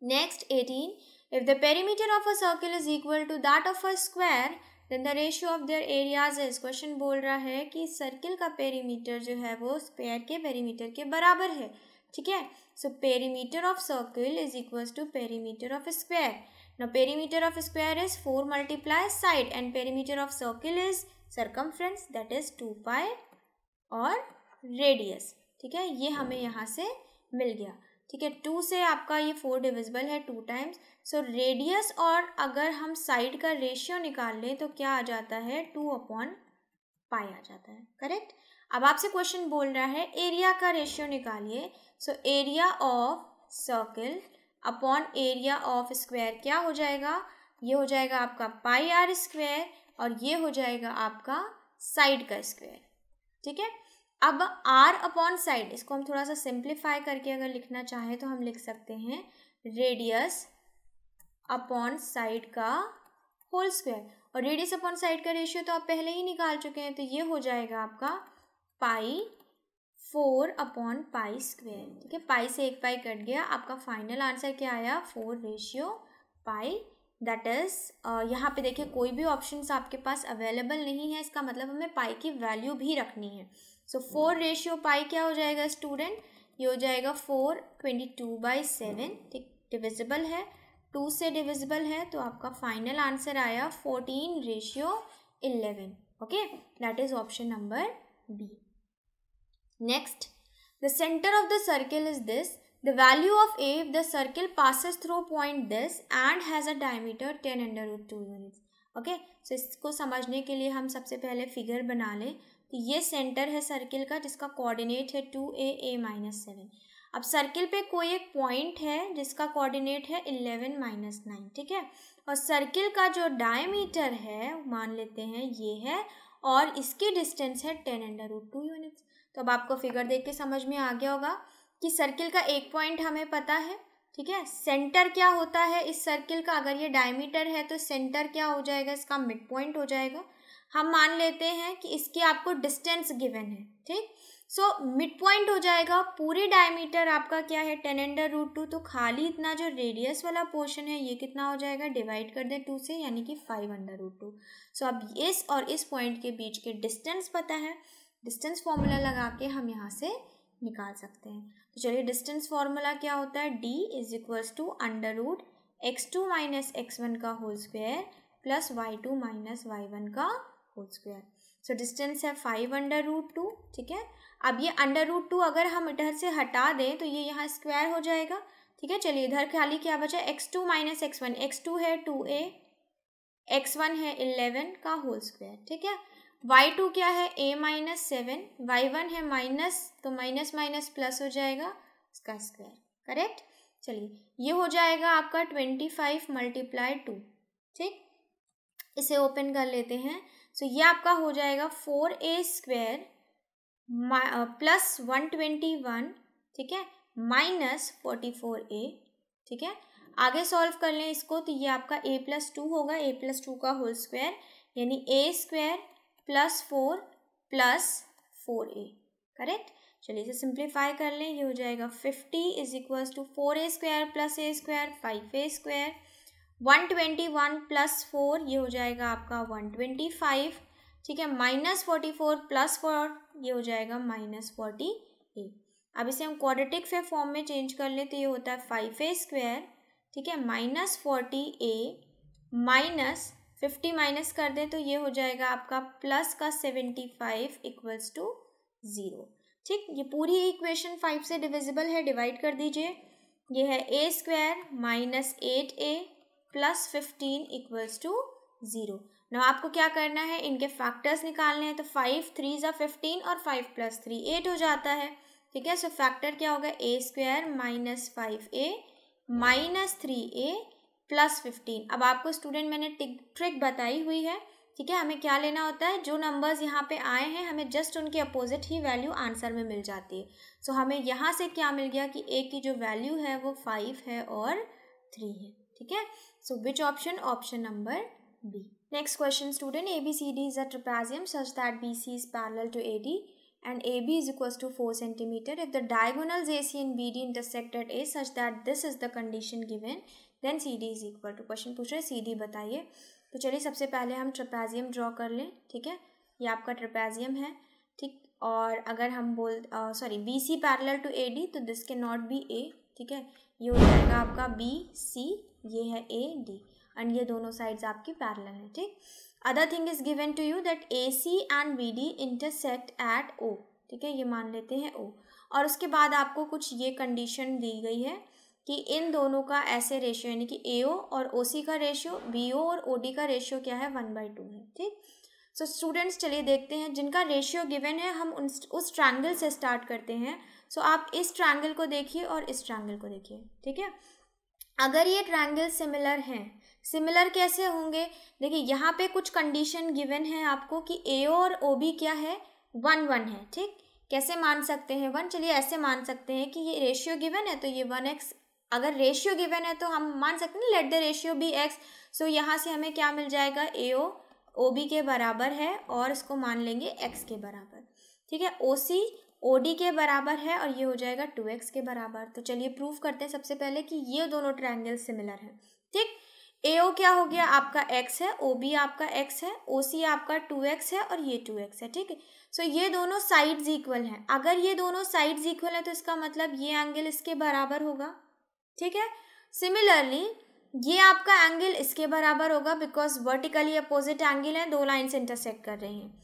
Next 18. If the perimeter of a circle is equal to that of a square then the ratio of their areas is. Question बोल रहा है कि सर्किल का पेरीमीटर जो है वो स्क्वायर के पेरीमीटर के बराबर है. ठीक है, so perimeter of circle is equals to perimeter of square. Now perimeter of square is 4 multiply side and perimeter of circle is circumference, that is 2 pi और radius. ठीक है, ये हमें यहाँ से मिल गया. ठीक है, 2 से आपका ये 4 डिविजिबल है 2 टाइम्स. सो रेडियस और अगर हम साइड का रेशियो निकाल लें तो क्या आ जाता है, 2/pi आ जाता है. करेक्ट. अब आपसे क्वेश्चन बोल रहा है एरिया का रेशियो निकालिए. So area of circle upon area of square क्या हो जाएगा, ये हो जाएगा आपका πr² और ये हो जाएगा आपका साइड का स्क्वायर. ठीक है, अब r अपॉन साइड, इसको हम थोड़ा सा सिंप्लीफाई करके अगर लिखना चाहें तो हम लिख सकते हैं रेडियस अपॉन साइड का होल स्क्वायर. और रेडियस अपॉन साइड का रेशियो तो आप पहले ही निकाल चुके हैं, तो ये हो जाएगा आपका π/π². ठीक है, पाई से एक पाई कट गया. आपका फाइनल आंसर क्या आया, 4/π. दैट इज यहाँ पे देखिए कोई भी ऑप्शंस आपके पास अवेलेबल नहीं है, इसका मतलब हमें पाई की वैल्यू भी रखनी है. सो 4/π क्या हो जाएगा स्टूडेंट, ये हो जाएगा 4/22/7. ठीक, डिविजिबल है 2 से डिविजिबल है, तो आपका फाइनल आंसर आया 14/11. Okay, that is option number B. Next, the center of the circle is this. The value of A if the circle passes through point this and has a diameter 10√2 units. Okay, so इसको समझने के लिए हम सबसे पहले फिगर बना लें. तो ये सेंटर है सर्किल का जिसका कोऑर्डिनेट है 2a a-7. अब सर्किल पे कोई एक पॉइंट है जिसका कोऑर्डिनेट है 11-9. ठीक है, और सर्किल का जो डायमीटर है मान लेते हैं ये है और इसकी डिस्टेंस है 10√2 यूनिट्स. तो अब आपको फिगर देख के समझ में आ गया होगा कि सर्किल का एक पॉइंट हमें पता है. ठीक है, सेंटर क्या होता है इस सर्किल का, अगर ये डायमीटर है तो सेंटर क्या हो जाएगा, इसका मिड पॉइंट हो जाएगा. हम मान लेते हैं कि इसकी आपको डिस्टेंस गिवन है. ठीक, सो मिड पॉइंट हो जाएगा. पूरी डायमीटर आपका क्या है 10√2, तो खाली इतना जो रेडियस वाला पोर्शन है ये कितना हो जाएगा, डिवाइड कर दें 2 से, यानी कि 5/2. सो अब इस और इस पॉइंट के बीच के डिस्टेंस पता है, डिस्टेंस फॉर्मूला लगा के हम यहाँ से निकाल सकते हैं. तो चलिए डिस्टेंस फॉर्मूला क्या होता है, D is equals to √x2 - x1 का whole square plus y2 - y1 का होल स्क्वायर. सो डिस्टेंस है 5/2. ठीक है, अब ये √2 अगर हम इधर से हटा दें तो ये यहाँ स्क्वायर हो जाएगा. ठीक है, चलिए इधर खाली क्या बचा, x2 - x1. x2 है 2a, x1 है 11 का होल स्क्वायर. ठीक है, y2 क्या है a-7, y1 है माइनस, तो माइनस माइनस प्लस हो जाएगा इसका स्क्वायर. करेक्ट. चलिए ये हो जाएगा आपका 25 × 2. ठीक, इसे ओपन कर लेते हैं. सो ये आपका हो जाएगा 4a² प्लस 121. ठीक है, -44a, ठीक है। आगे सॉल्व कर लें इसको, तो ये आपका a+2 होगा, a+2 का होल स्क्वायर यानी a² + 4 + 4a, करेक्ट। चलिए इसे सिंप्लीफाई कर लें, ये हो जाएगा 50 = 4a² + a², 5a², 121 + 4 ये हो जाएगा आपका 125, ठीक है। -44 + 4 ये हो जाएगा -40a। अब इसे हम क्वाड्रेटिक फॉर्म में चेंज कर ले तो ये होता है 5a², ठीक है, -40a -50 माइनस कर दें तो ये हो जाएगा आपका प्लस का 75 = 0, ठीक। ये पूरी इक्वेशन 5 से डिविजिबल है, डिवाइड कर दीजिए। ये है a² -8a + 15 = 0। ना आपको क्या करना है, इनके फैक्टर्स निकालने हैं, तो 5 3 = 15 और 5 + 3 8 हो जाता है, ठीक है। सो फैक्टर क्या होगा, a² -5a -3a + 15। अब आपको स्टूडेंट मैंने ट्रिक बताई हुई है, ठीक है। हमें क्या लेना होता है, जो नंबर्स यहाँ पे आए हैं हमें जस्ट उनके अपोजिट ही वैल्यू आंसर में मिल जाती है। सो हमें यहाँ से क्या मिल गया कि a की जो वैल्यू है वो 5 है और 3 है, ठीक है। So which option, option number B. Next question student, ABCD is a trapezium such that BC is parallel to AD and AB is equals to 4 cm. If the diagonals AC and BD intersect at A such that this is the condition given, then CD is equal to, question पूछ रहे CD बताइए। तो चलिए सबसे पहले हम ट्रेपेजियम ड्रॉ कर लें, ठीक है। ये आपका ट्रेपेजियम है, ठीक। और अगर हम BC पैरेलल टू AD तो this can not be A, ठीक है। ये हो जाएगा आपका BC, ये है AD एंड ये दोनों साइड्स आपकी पैरेलल है, ठीक। Other thing is given to you that AC and BD intersect at O, ठीक है, ये मान लेते हैं O। और उसके बाद आपको कुछ ये कंडीशन दी गई है कि इन दोनों का ऐसे रेशियो यानी कि AO और OC का रेशियो, BO और OD का रेशियो क्या है, 1/2 है, ठीक। सो स्टूडेंट्स चलिए देखते हैं, जिनका रेशियो गिवन है हम उस ट्रायंगल से स्टार्ट करते हैं। सो आप इस ट्रायंगल को देखिए और इस ट्रायंगल को देखिए, ठीक है। अगर ये ट्रायंगल सिमिलर हैं, सिमिलर कैसे होंगे, देखिए यहाँ पे कुछ कंडीशन गिवन है आपको कि AO और OB क्या है, 1 है, ठीक। कैसे मान सकते हैं 1, चलिए ऐसे मान सकते हैं कि ये रेशियो गिवन है तो ये 1x, अगर रेशियो गिवन है तो हम मान सकते हैं let the ratio be x। So यहाँ से हमें क्या मिल जाएगा, AO OB के बराबर है और इसको मान लेंगे x के बराबर, ठीक है। OC OD के बराबर है और ये हो जाएगा 2x के बराबर। तो चलिए प्रूफ करते हैं सबसे पहले कि ये दोनों ट्रायंगल सिमिलर हैं, ठीक। AO क्या हो गया आपका x है, OB आपका x है, OC आपका 2x है और ये 2x है, ठीक है। सो ये दोनों साइड्स इक्वल हैं। अगर ये दोनों साइड्स इक्वल हैं तो इसका मतलब ये एंगल इसके बराबर होगा, ठीक है। सिमिलरली ये आपका एंगल इसके बराबर होगा बिकॉज वर्टिकली अपोजिट एंगल है, दो लाइन्स इंटरसेक्ट कर रही हैं।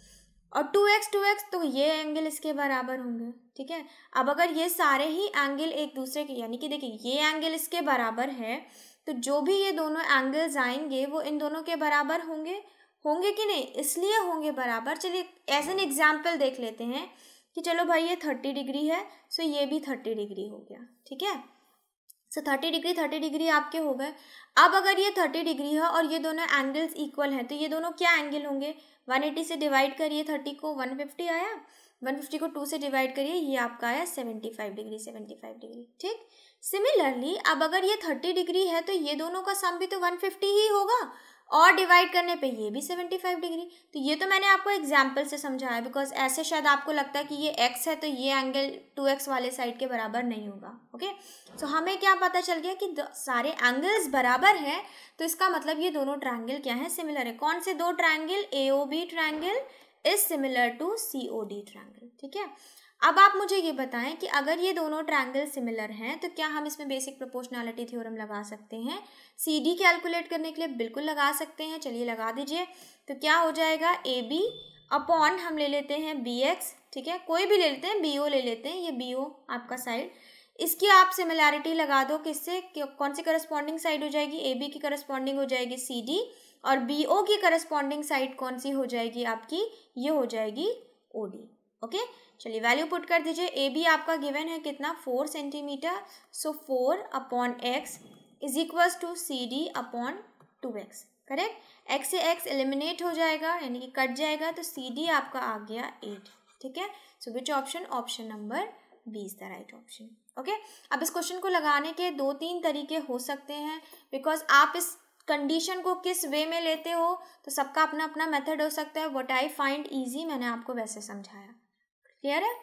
और 2x तो ये एंगल इसके बराबर होंगे, ठीक है। अब अगर ये सारे ही एंगल एक दूसरे के, यानी कि देखिए ये एंगल इसके बराबर है तो जो भी ये दोनों एंगल्स आएंगे वो इन दोनों के बराबर होंगे, होंगे कि नहीं, इसलिए होंगे बराबर। चलिए एज एन एग्जाम्पल देख लेते हैं कि चलो भाई ये 30 डिग्री है, सो ये भी 30 डिग्री हो गया, ठीक है। सो 30 डिग्री आपके हो गए। अब अगर ये 30 डिग्री है और ये दोनों एंगल्स इक्वल हैं तो ये दोनों क्या एंगल होंगे, 180 से डिवाइड करिए 30 को, 150 आया, 150 को 2 से डिवाइड करिए, ये आपका आया 75 डिग्री, 75 डिग्री, ठीक। सिमिलरली अब अगर ये 30 डिग्री है तो ये दोनों का सम भी तो 150 ही होगा और डिवाइड करने पे ये भी 75 डिग्री। तो ये तो मैंने आपको एग्जाम्पल से समझाया बिकॉज ऐसे शायद आपको लगता है कि ये x है तो ये एंगल 2x वाले साइड के बराबर नहीं होगा, ओके। सो हमें क्या पता चल गया कि सारे एंगल्स बराबर हैं तो इसका मतलब ये दोनों ट्रायंगल क्या है, सिमिलर है। कौन से दो triangle, AOB triangle is similar to COD triangle, ठीक है। अब आप मुझे ये बताएं कि अगर ये दोनों ट्रायंगल सिमिलर हैं तो क्या हम इसमें बेसिक प्रोपोर्शनैलिटी थ्योरम लगा सकते हैं, CD कैलकुलेट करने के लिए बिल्कुल लगा सकते हैं। चलिए लगा दीजिए। तो क्या हो जाएगा, AB अपॉन हम ले लेते हैं BX, ठीक है, कोई भी ले लेते हैं, BO ले लेते हैं, ये BO आपका साइड, इसकी आप सिमिलैरिटी लगा दो किससे, कौन सी करस्पॉन्डिंग साइड हो जाएगी, AB की करस्पॉन्डिंग हो जाएगी CD और BO की करस्पॉन्डिंग साइड कौन सी हो जाएगी आपकी, ये हो जाएगी OD, ओके। चलिए वैल्यू पुट कर दीजिए। AB आपका गिवन है कितना, 4 centimetre, so 4 upon x is equals to CD upon 2x, correct. x से x एलिमिनेट हो जाएगा यानी कि कट जाएगा तो CD आपका आ गया 8, ठीक है। So which option, option number B is the right option. Okay, अब इस क्वेश्चन को लगाने के 2-3 तरीके हो सकते हैं, बिकॉज आप इस कंडीशन को किस वे में लेते हो तो सबका अपना अपना मेथड हो सकता है। व्हाट आई फाइंड ईजी मैंने आपको वैसे समझाया। क्लियर है?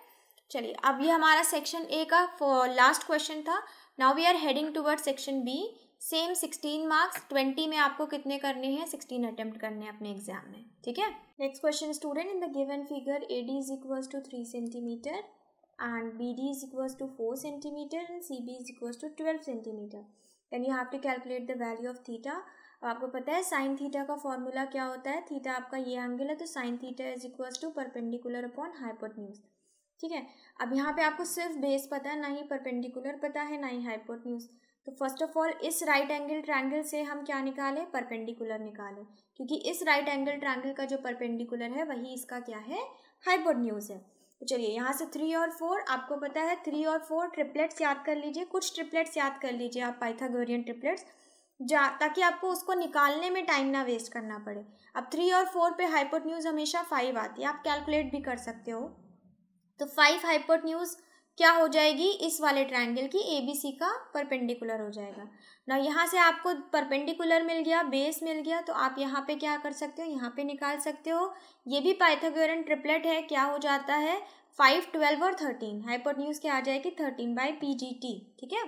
चलिए, अब ये हमारा सेक्शन ए का लास्ट क्वेश्चन था। Now we are heading toward section B. Same 16 marks, 20 में आपको कितने करने हैं? 16 अटेम्प्ट करने हैं अपने एग्जाम में। ठीक है, next question student, in the given figure AD is equals to 3 cm and BD is equals to 4 cm and CB is equals to 12 cm. Then you have to calculate the value of theta. अब आपको पता है साइन थीटा का फॉर्मूला क्या होता है? थीटा आपका ये एंगल है, तो sine theta is equals to perpendicular upon hypotenuse. ठीक है, अब यहाँ पे आपको सिर्फ बेस पता है, ना ही परपेंडिकुलर पता है, ना ही हाइपोटेन्यूज। तो फर्स्ट ऑफ ऑल इस राइट एंगल ट्रायंगल से हम क्या निकालें? परपेंडिकुलर निकालें, क्योंकि इस राइट एंगल ट्रायंगल का जो परपेंडिकुलर है वही इसका क्या है? हाइपोटेन्यूज है। तो चलिए, यहाँ से 3 और 4 आपको पता है, 3 और 4 ट्रिपलेट्स याद कर लीजिए, कुछ ट्रिपलेट्स याद कर लीजिए आप, पाइथागोरियन ट्रिपलेट्स, ताकि आपको उसको निकालने में टाइम ना वेस्ट करना पड़े। अब 3 और 4 पे हाइपोटेन्यूज हमेशा 5 आती है, आप कैलकुलेट भी कर सकते हो। तो 5 हाइपोटेन्यूज क्या हो जाएगी? इस वाले ट्रायंगल की ABC का परपेंडिकुलर हो जाएगा ना। यहाँ से आपको परपेंडिकुलर मिल गया, बेस मिल गया, तो आप यहाँ पे क्या कर सकते हो? यहाँ पे निकाल सकते हो। ये भी पाइथागोरियन ट्रिपलेट है, क्या हो जाता है? 5, 12 और 13। हाइपोटेन्यूज क्या आ जाएगी? 13/PGT। ठीक है,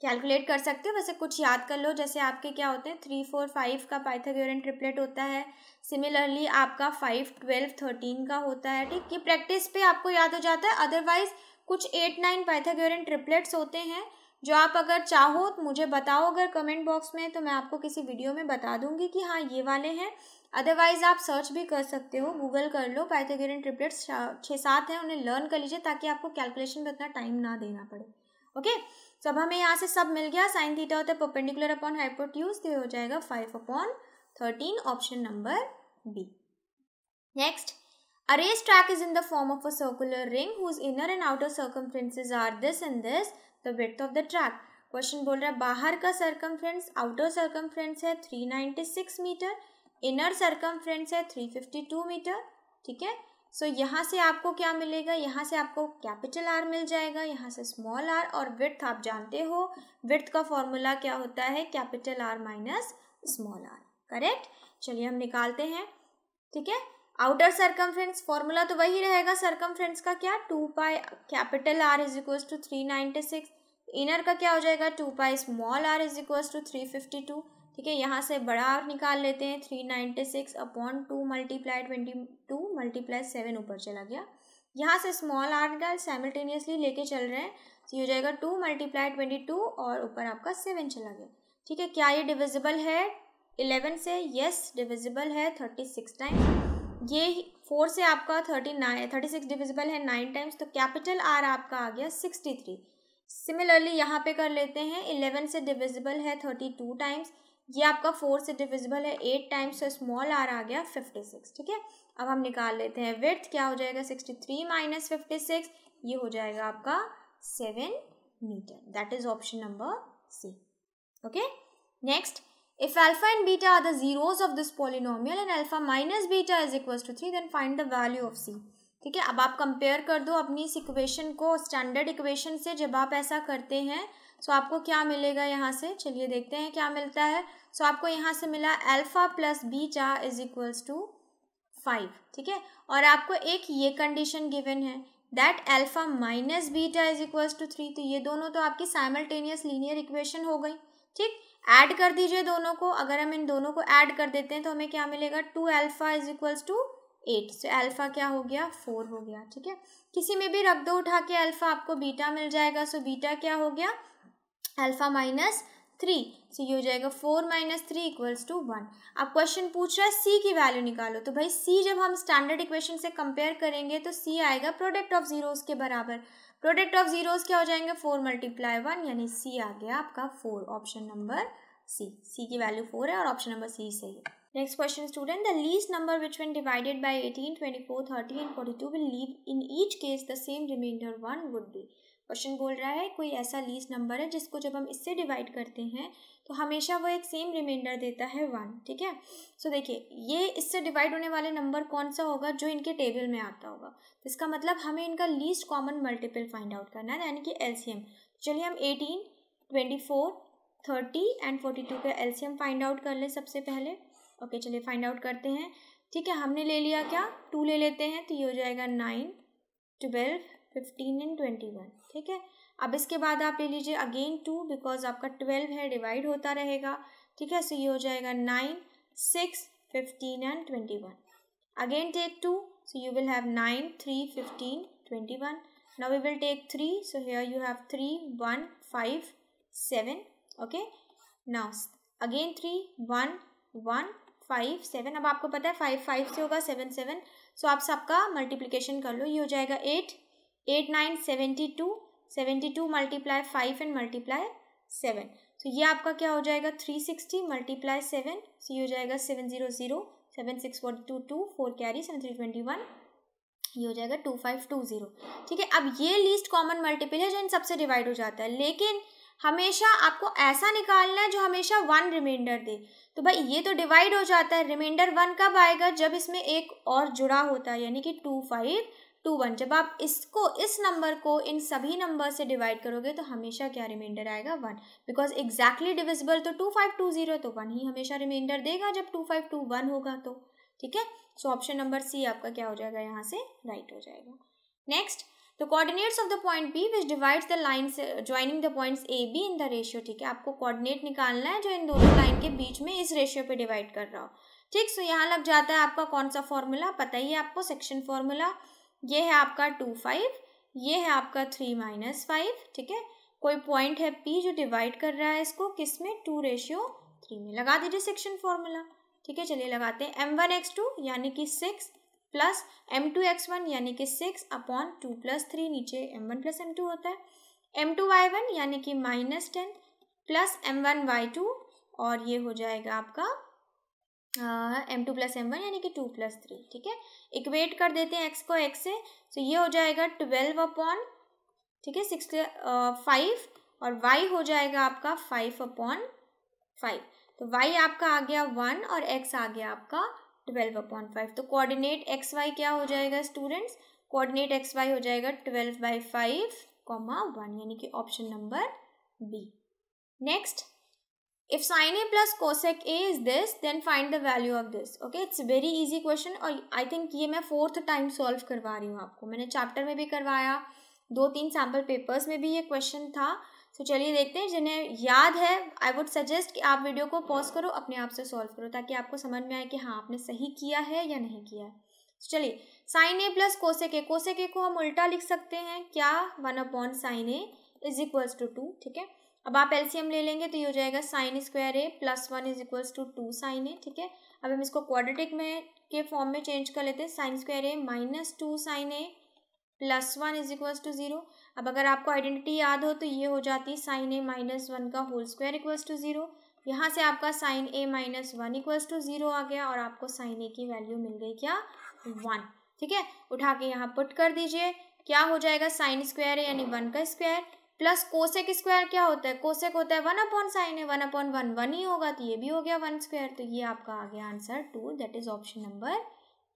कैलकुलेट कर सकते हो। वैसे कुछ याद कर लो, जैसे आपके क्या होते हैं 3, 4, 5 का पाइथागोरियन ट्रिपलेट होता है। सिमिलरली आपका 5, 12, 13 का होता है। ठीक, ये प्रैक्टिस पे आपको याद हो जाता है। अदरवाइज कुछ 8, 9 पाइथागोरियन ट्रिपलेट्स होते हैं जो आप अगर चाहो तो मुझे बताओ अगर कमेंट बॉक्स में, तो मैं आपको किसी वीडियो में बता दूंगी कि हाँ ये वाले हैं। अदरवाइज आप सर्च भी कर सकते हो, गूगल कर लो, पाइथागोरियन ट्रिपलेट्स 6-7 हैं, उन्हें लर्न कर लीजिए ताकि आपको कैलकुलेशन में उतना टाइम ना देना पड़े। ओके, तो अब हमें यहाँ से सब मिल गया। साइन थीटा होता है परपेंडिकुलर अपॉन हाइपोटेन्यूज, तो हो जाएगा 5/13, option number B. Next, a racetrack is in the form of a circular ring whose inner and outer circumferences are this and this, the width of the track. Question बोल रहा है बाहर का सर्कमफ्रेंस, आउटर सर्कमफ्रेंस है 396 मीटर, इनर सर्कमफ्रेंस है 352 मीटर। ठीक है, सो यहाँ से आपको क्या मिलेगा? यहाँ से आपको कैपिटल R मिल जाएगा, यहाँ से स्मॉल r, और विड्थ आप जानते हो, विड्थ का फॉर्मूला क्या होता है? Capital R minus small r। Correct, चलिए हम निकालते हैं। ठीक है, आउटर सर्कमफ्रेंस फॉर्मूला तो वही रहेगा सर्कमफ्रेंस का, क्या? 2 pi capital R is equals to 396। Inner का क्या हो जाएगा? 2 pi small r is equals to 352। ठीक है, यहाँ से बड़ा R निकाल लेते हैं, 396 अपॉन 2 मल्टीप्लाई 22 मल्टीप्लाई 7 ऊपर चला गया। यहाँ से स्मॉल r निकाल साइमल्टेनियसली लेके चल रहे हैं, तो ये हो जाएगा 2 मल्टीप्लाई 22 और ऊपर आपका 7 चला गया। ठीक है, क्या ये डिविजिबल है 11 से? यस, डिविजिबल है 36 टाइम्स। ये 4 से आपका 36 डिविजिबल है 9 टाइम्स, तो कैपिटल R आपका आ गया 63। सिमिलरली यहाँ पे कर लेते हैं, 11 से डिविजिबल है 32 टाइम्स, ये आपका 4 से डिविजिबल है 8 टाइम्स, तो स्मॉल r आ गया 56। ठीक है, अब हम निकाल लेते हैं विड्थ, क्या हो जाएगा? 63 माइनस 56, ये हो जाएगा आपका 7 metre. That is option number C. Okay, next, if alpha and beta are the zeros of this polynomial and alpha minus beta is equals to 3, then find the value of c. ठीक है, अब आप कंपेयर कर दो अपनी इस इक्वेशन को स्टैंडर्ड इक्वेशन से। जब आप ऐसा करते हैं सो आपको क्या मिलेगा यहाँ से? चलिए देखते हैं क्या मिलता है। सो आपको यहाँ से मिला alpha plus beta is equals to 5। ठीक है, और आपको एक ये कंडीशन गिवन है that alpha minus beta is equals to 3। तो ये दोनों तो आपकी साइमल्टेनियस लीनियर इक्वेशन हो गई। ठीक, ऐड कर दीजिए दोनों को। अगर हम इन दोनों को ऐड कर देते हैं तो हमें क्या मिलेगा? 2 alpha is equals to 8। So alpha क्या हो गया? 4 हो गया। ठीक है, किसी में भी रख दो उठा के अल्फा, आपको बीटा मिल जाएगा। सो बीटा क्या हो गया? Alpha minus 3। सो ये हो जाएगा 4 माइनस 3 इक्वल्स टू 1। अब क्वेश्चन पूछ रहा है सी की वैल्यू निकालो। तो भाई सी जब हम स्टैंडर्ड इक्वेशन से कंपेयर करेंगे तो सी आएगा प्रोडक्ट ऑफ जीरोस के बराबर। प्रोडक्ट ऑफ जीरोस क्या हो जाएंगे? 4 मल्टीप्लाई 1, यानी सी आ गया आपका 4, ऑप्शन नंबर सी। सी की वैल्यू 4 है और ऑप्शन नंबर सी सही है। Next question student, the least number which when divided by 18, 24, 30 and 42 will leave in each case the same remainder 1 would be। Question बोल रहा है कोई ऐसा लीस्ट नंबर है जिसको जब हम इससे डिवाइड करते हैं तो हमेशा वो एक सेम रिमाइंडर देता है 1, ठीक है। सो देखिए ये इससे डिवाइड होने वाले नंबर कौन सा होगा, जो इनके टेबल में आता होगा। तो इसका मतलब हमें इनका least common multiple find out करना है, यानी कि एलसीएम। चलिए हम 18, 24, 30 एंड 42 का एलसीएम फाइंड आउट कर ले सबसे पहले। ओके चलिए फाइंड आउट करते हैं। ठीक है, हमने ले लिया क्या, 2 ले लेते हैं, तो ये हो जाएगा 9, 12, 15 एंड 21, ठीक है। अब इसके बाद आप ले लीजिए अगेन 2, बिकॉज आपका 12 है, डिवाइड होता रहेगा, ठीक है। सो ये हो जाएगा 9, 6, 15 and 21। Again take 2, so you will have 9, 3, 15, 21. Now we will take 3, so here you have 3, 1, 5, 7, okay. Now again 3, 1, 1, 5, 7. अब आपको पता है 5 5 से होगा 7 7, सो आप सबका मल्टीप्लिकेशन कर लो। ये हो जाएगा 8, 8 9 72, 72 मल्टीप्लाई 5 एंड मल्टीप्लाई 7, सो ये आपका क्या हो जाएगा 360 मल्टीप्लाई 7, सो ये हो जाएगा 700, 7 6 42, 2 4 कैरी 7 3 21, ये हो जाएगा 2520, ठीक है। अब ये लीस्ट कॉमन मल्टीपल है जो इन सबसे डिवाइड हो जाता है, लेकिन हमेशा आपको ऐसा निकालना है जो हमेशा 1 रिमाइंडर दे। तो भाई ये तो डिवाइड हो जाता है, रिमाइंडर 1 कब आएगा, जब इसमें एक और जुड़ा होता है, यानी कि 2 5 2 1। जब आप इसको इस नंबर को इन सभी नंबर से डिवाइड करोगे तो हमेशा क्या रिमाइंडर आएगा 1, बिकॉज एग्जैक्टली डिविजिबल तो 2520, तो 1 ही हमेशा रिमाइंडर देगा जब 2521 होगा तो, ठीक है। सो ऑप्शन नंबर सी आपका क्या हो जाएगा, यहाँ से राइट हो जाएगा। Next, the coordinates of the point B which divides the lines joining the points A B in the ratio, ठीक है। आपको कोऑर्डिनेट निकालना है जो इन दोनों लाइन के बीच में इस रेशियो पे डिवाइड कर रहा हो, ठीक। सो यहाँ लग जाता है आपका कौन सा फॉर्मूला, पता ही है आपको, सेक्शन फॉर्मूला। ये है आपका 2 5, ये है आपका 3 - 5, ठीक है। कोई पॉइंट है पी जो डिवाइड कर रहा है इसको किस में, 2:3 में, लगा दीजिए सेक्शन फॉर्मूला, ठीक है। चलिए लगाते हैं, m1x2 यानी कि 6 प्लस m2x1 यानी कि 6 अपॉन 2 + 3, नीचे m1 + m2 होता है, m2y1 यानी कि -10 प्लस m1y2, और ये हो जाएगा आपका m2 + m1 यानी कि 2 + 3, ठीक है। इक्वेट कर देते हैं x को x से, तो ये हो जाएगा 12 अपॉन, ठीक है, 5, और y हो जाएगा आपका 5/5, तो y आपका आ गया 1 और x आ गया आपका 12/5। तो कोऑर्डिनेट एक्स वाई क्या हो जाएगा स्टूडेंट्स, कोऑर्डिनेट एक्स वाई हो जाएगा 12/5, 1, यानी कि option number B. Next, if sin a plus cosec a is this, then find the value of this. Okay, it's very easy question, और I think ये मैं 4th टाइम सॉल्व करवा रही हूँ आपको, मैंने चैप्टर में भी करवाया, 2-3 सैम्पल पेपर्स में भी ये क्वेश्चन था। तो चलिए देखते हैं, जिन्हें याद है आई वुड सजेस्ट कि आप वीडियो को पॉज करो, अपने आप से सॉल्व करो, ताकि आपको समझ में आए कि हाँ आपने सही किया है या नहीं किया है। तो चलिए, sin a plus cosec a, cosec a को हम उल्टा लिख सकते हैं क्या, 1/sin a = 2, ठीक है। अब आप एलसीएम ले लेंगे तो ये हो जाएगा sin square a + 1 = 2 sin a, ठीक है। अब हम इसको क्वाड्रेटिक में के फॉर्म में चेंज कर लेते हैं, sin square a -2 sin a + 1 = 0। अब अगर आपको आइडेंटिटी याद हो तो ये हो जाती है sin a - 1 का होल स्क्वायर = 0। यहाँ से आपका sin a - 1 = 0 आ गया, और आपको sin a की वैल्यू मिल गई क्या, 1, ठीक है। उठा के यहाँ पुट कर दीजिए, क्या हो जाएगा sin स्क्वायर a यानी 1 का स्क्वायर प्लस कोसेक स्क्वायर क्या होता है, कोसेक होता है 1/sin a, 1/1 1 ही होगा, तो ये भी हो गया 1 स्क्वायर। तो ये आपका आ गया answer 2, that is option number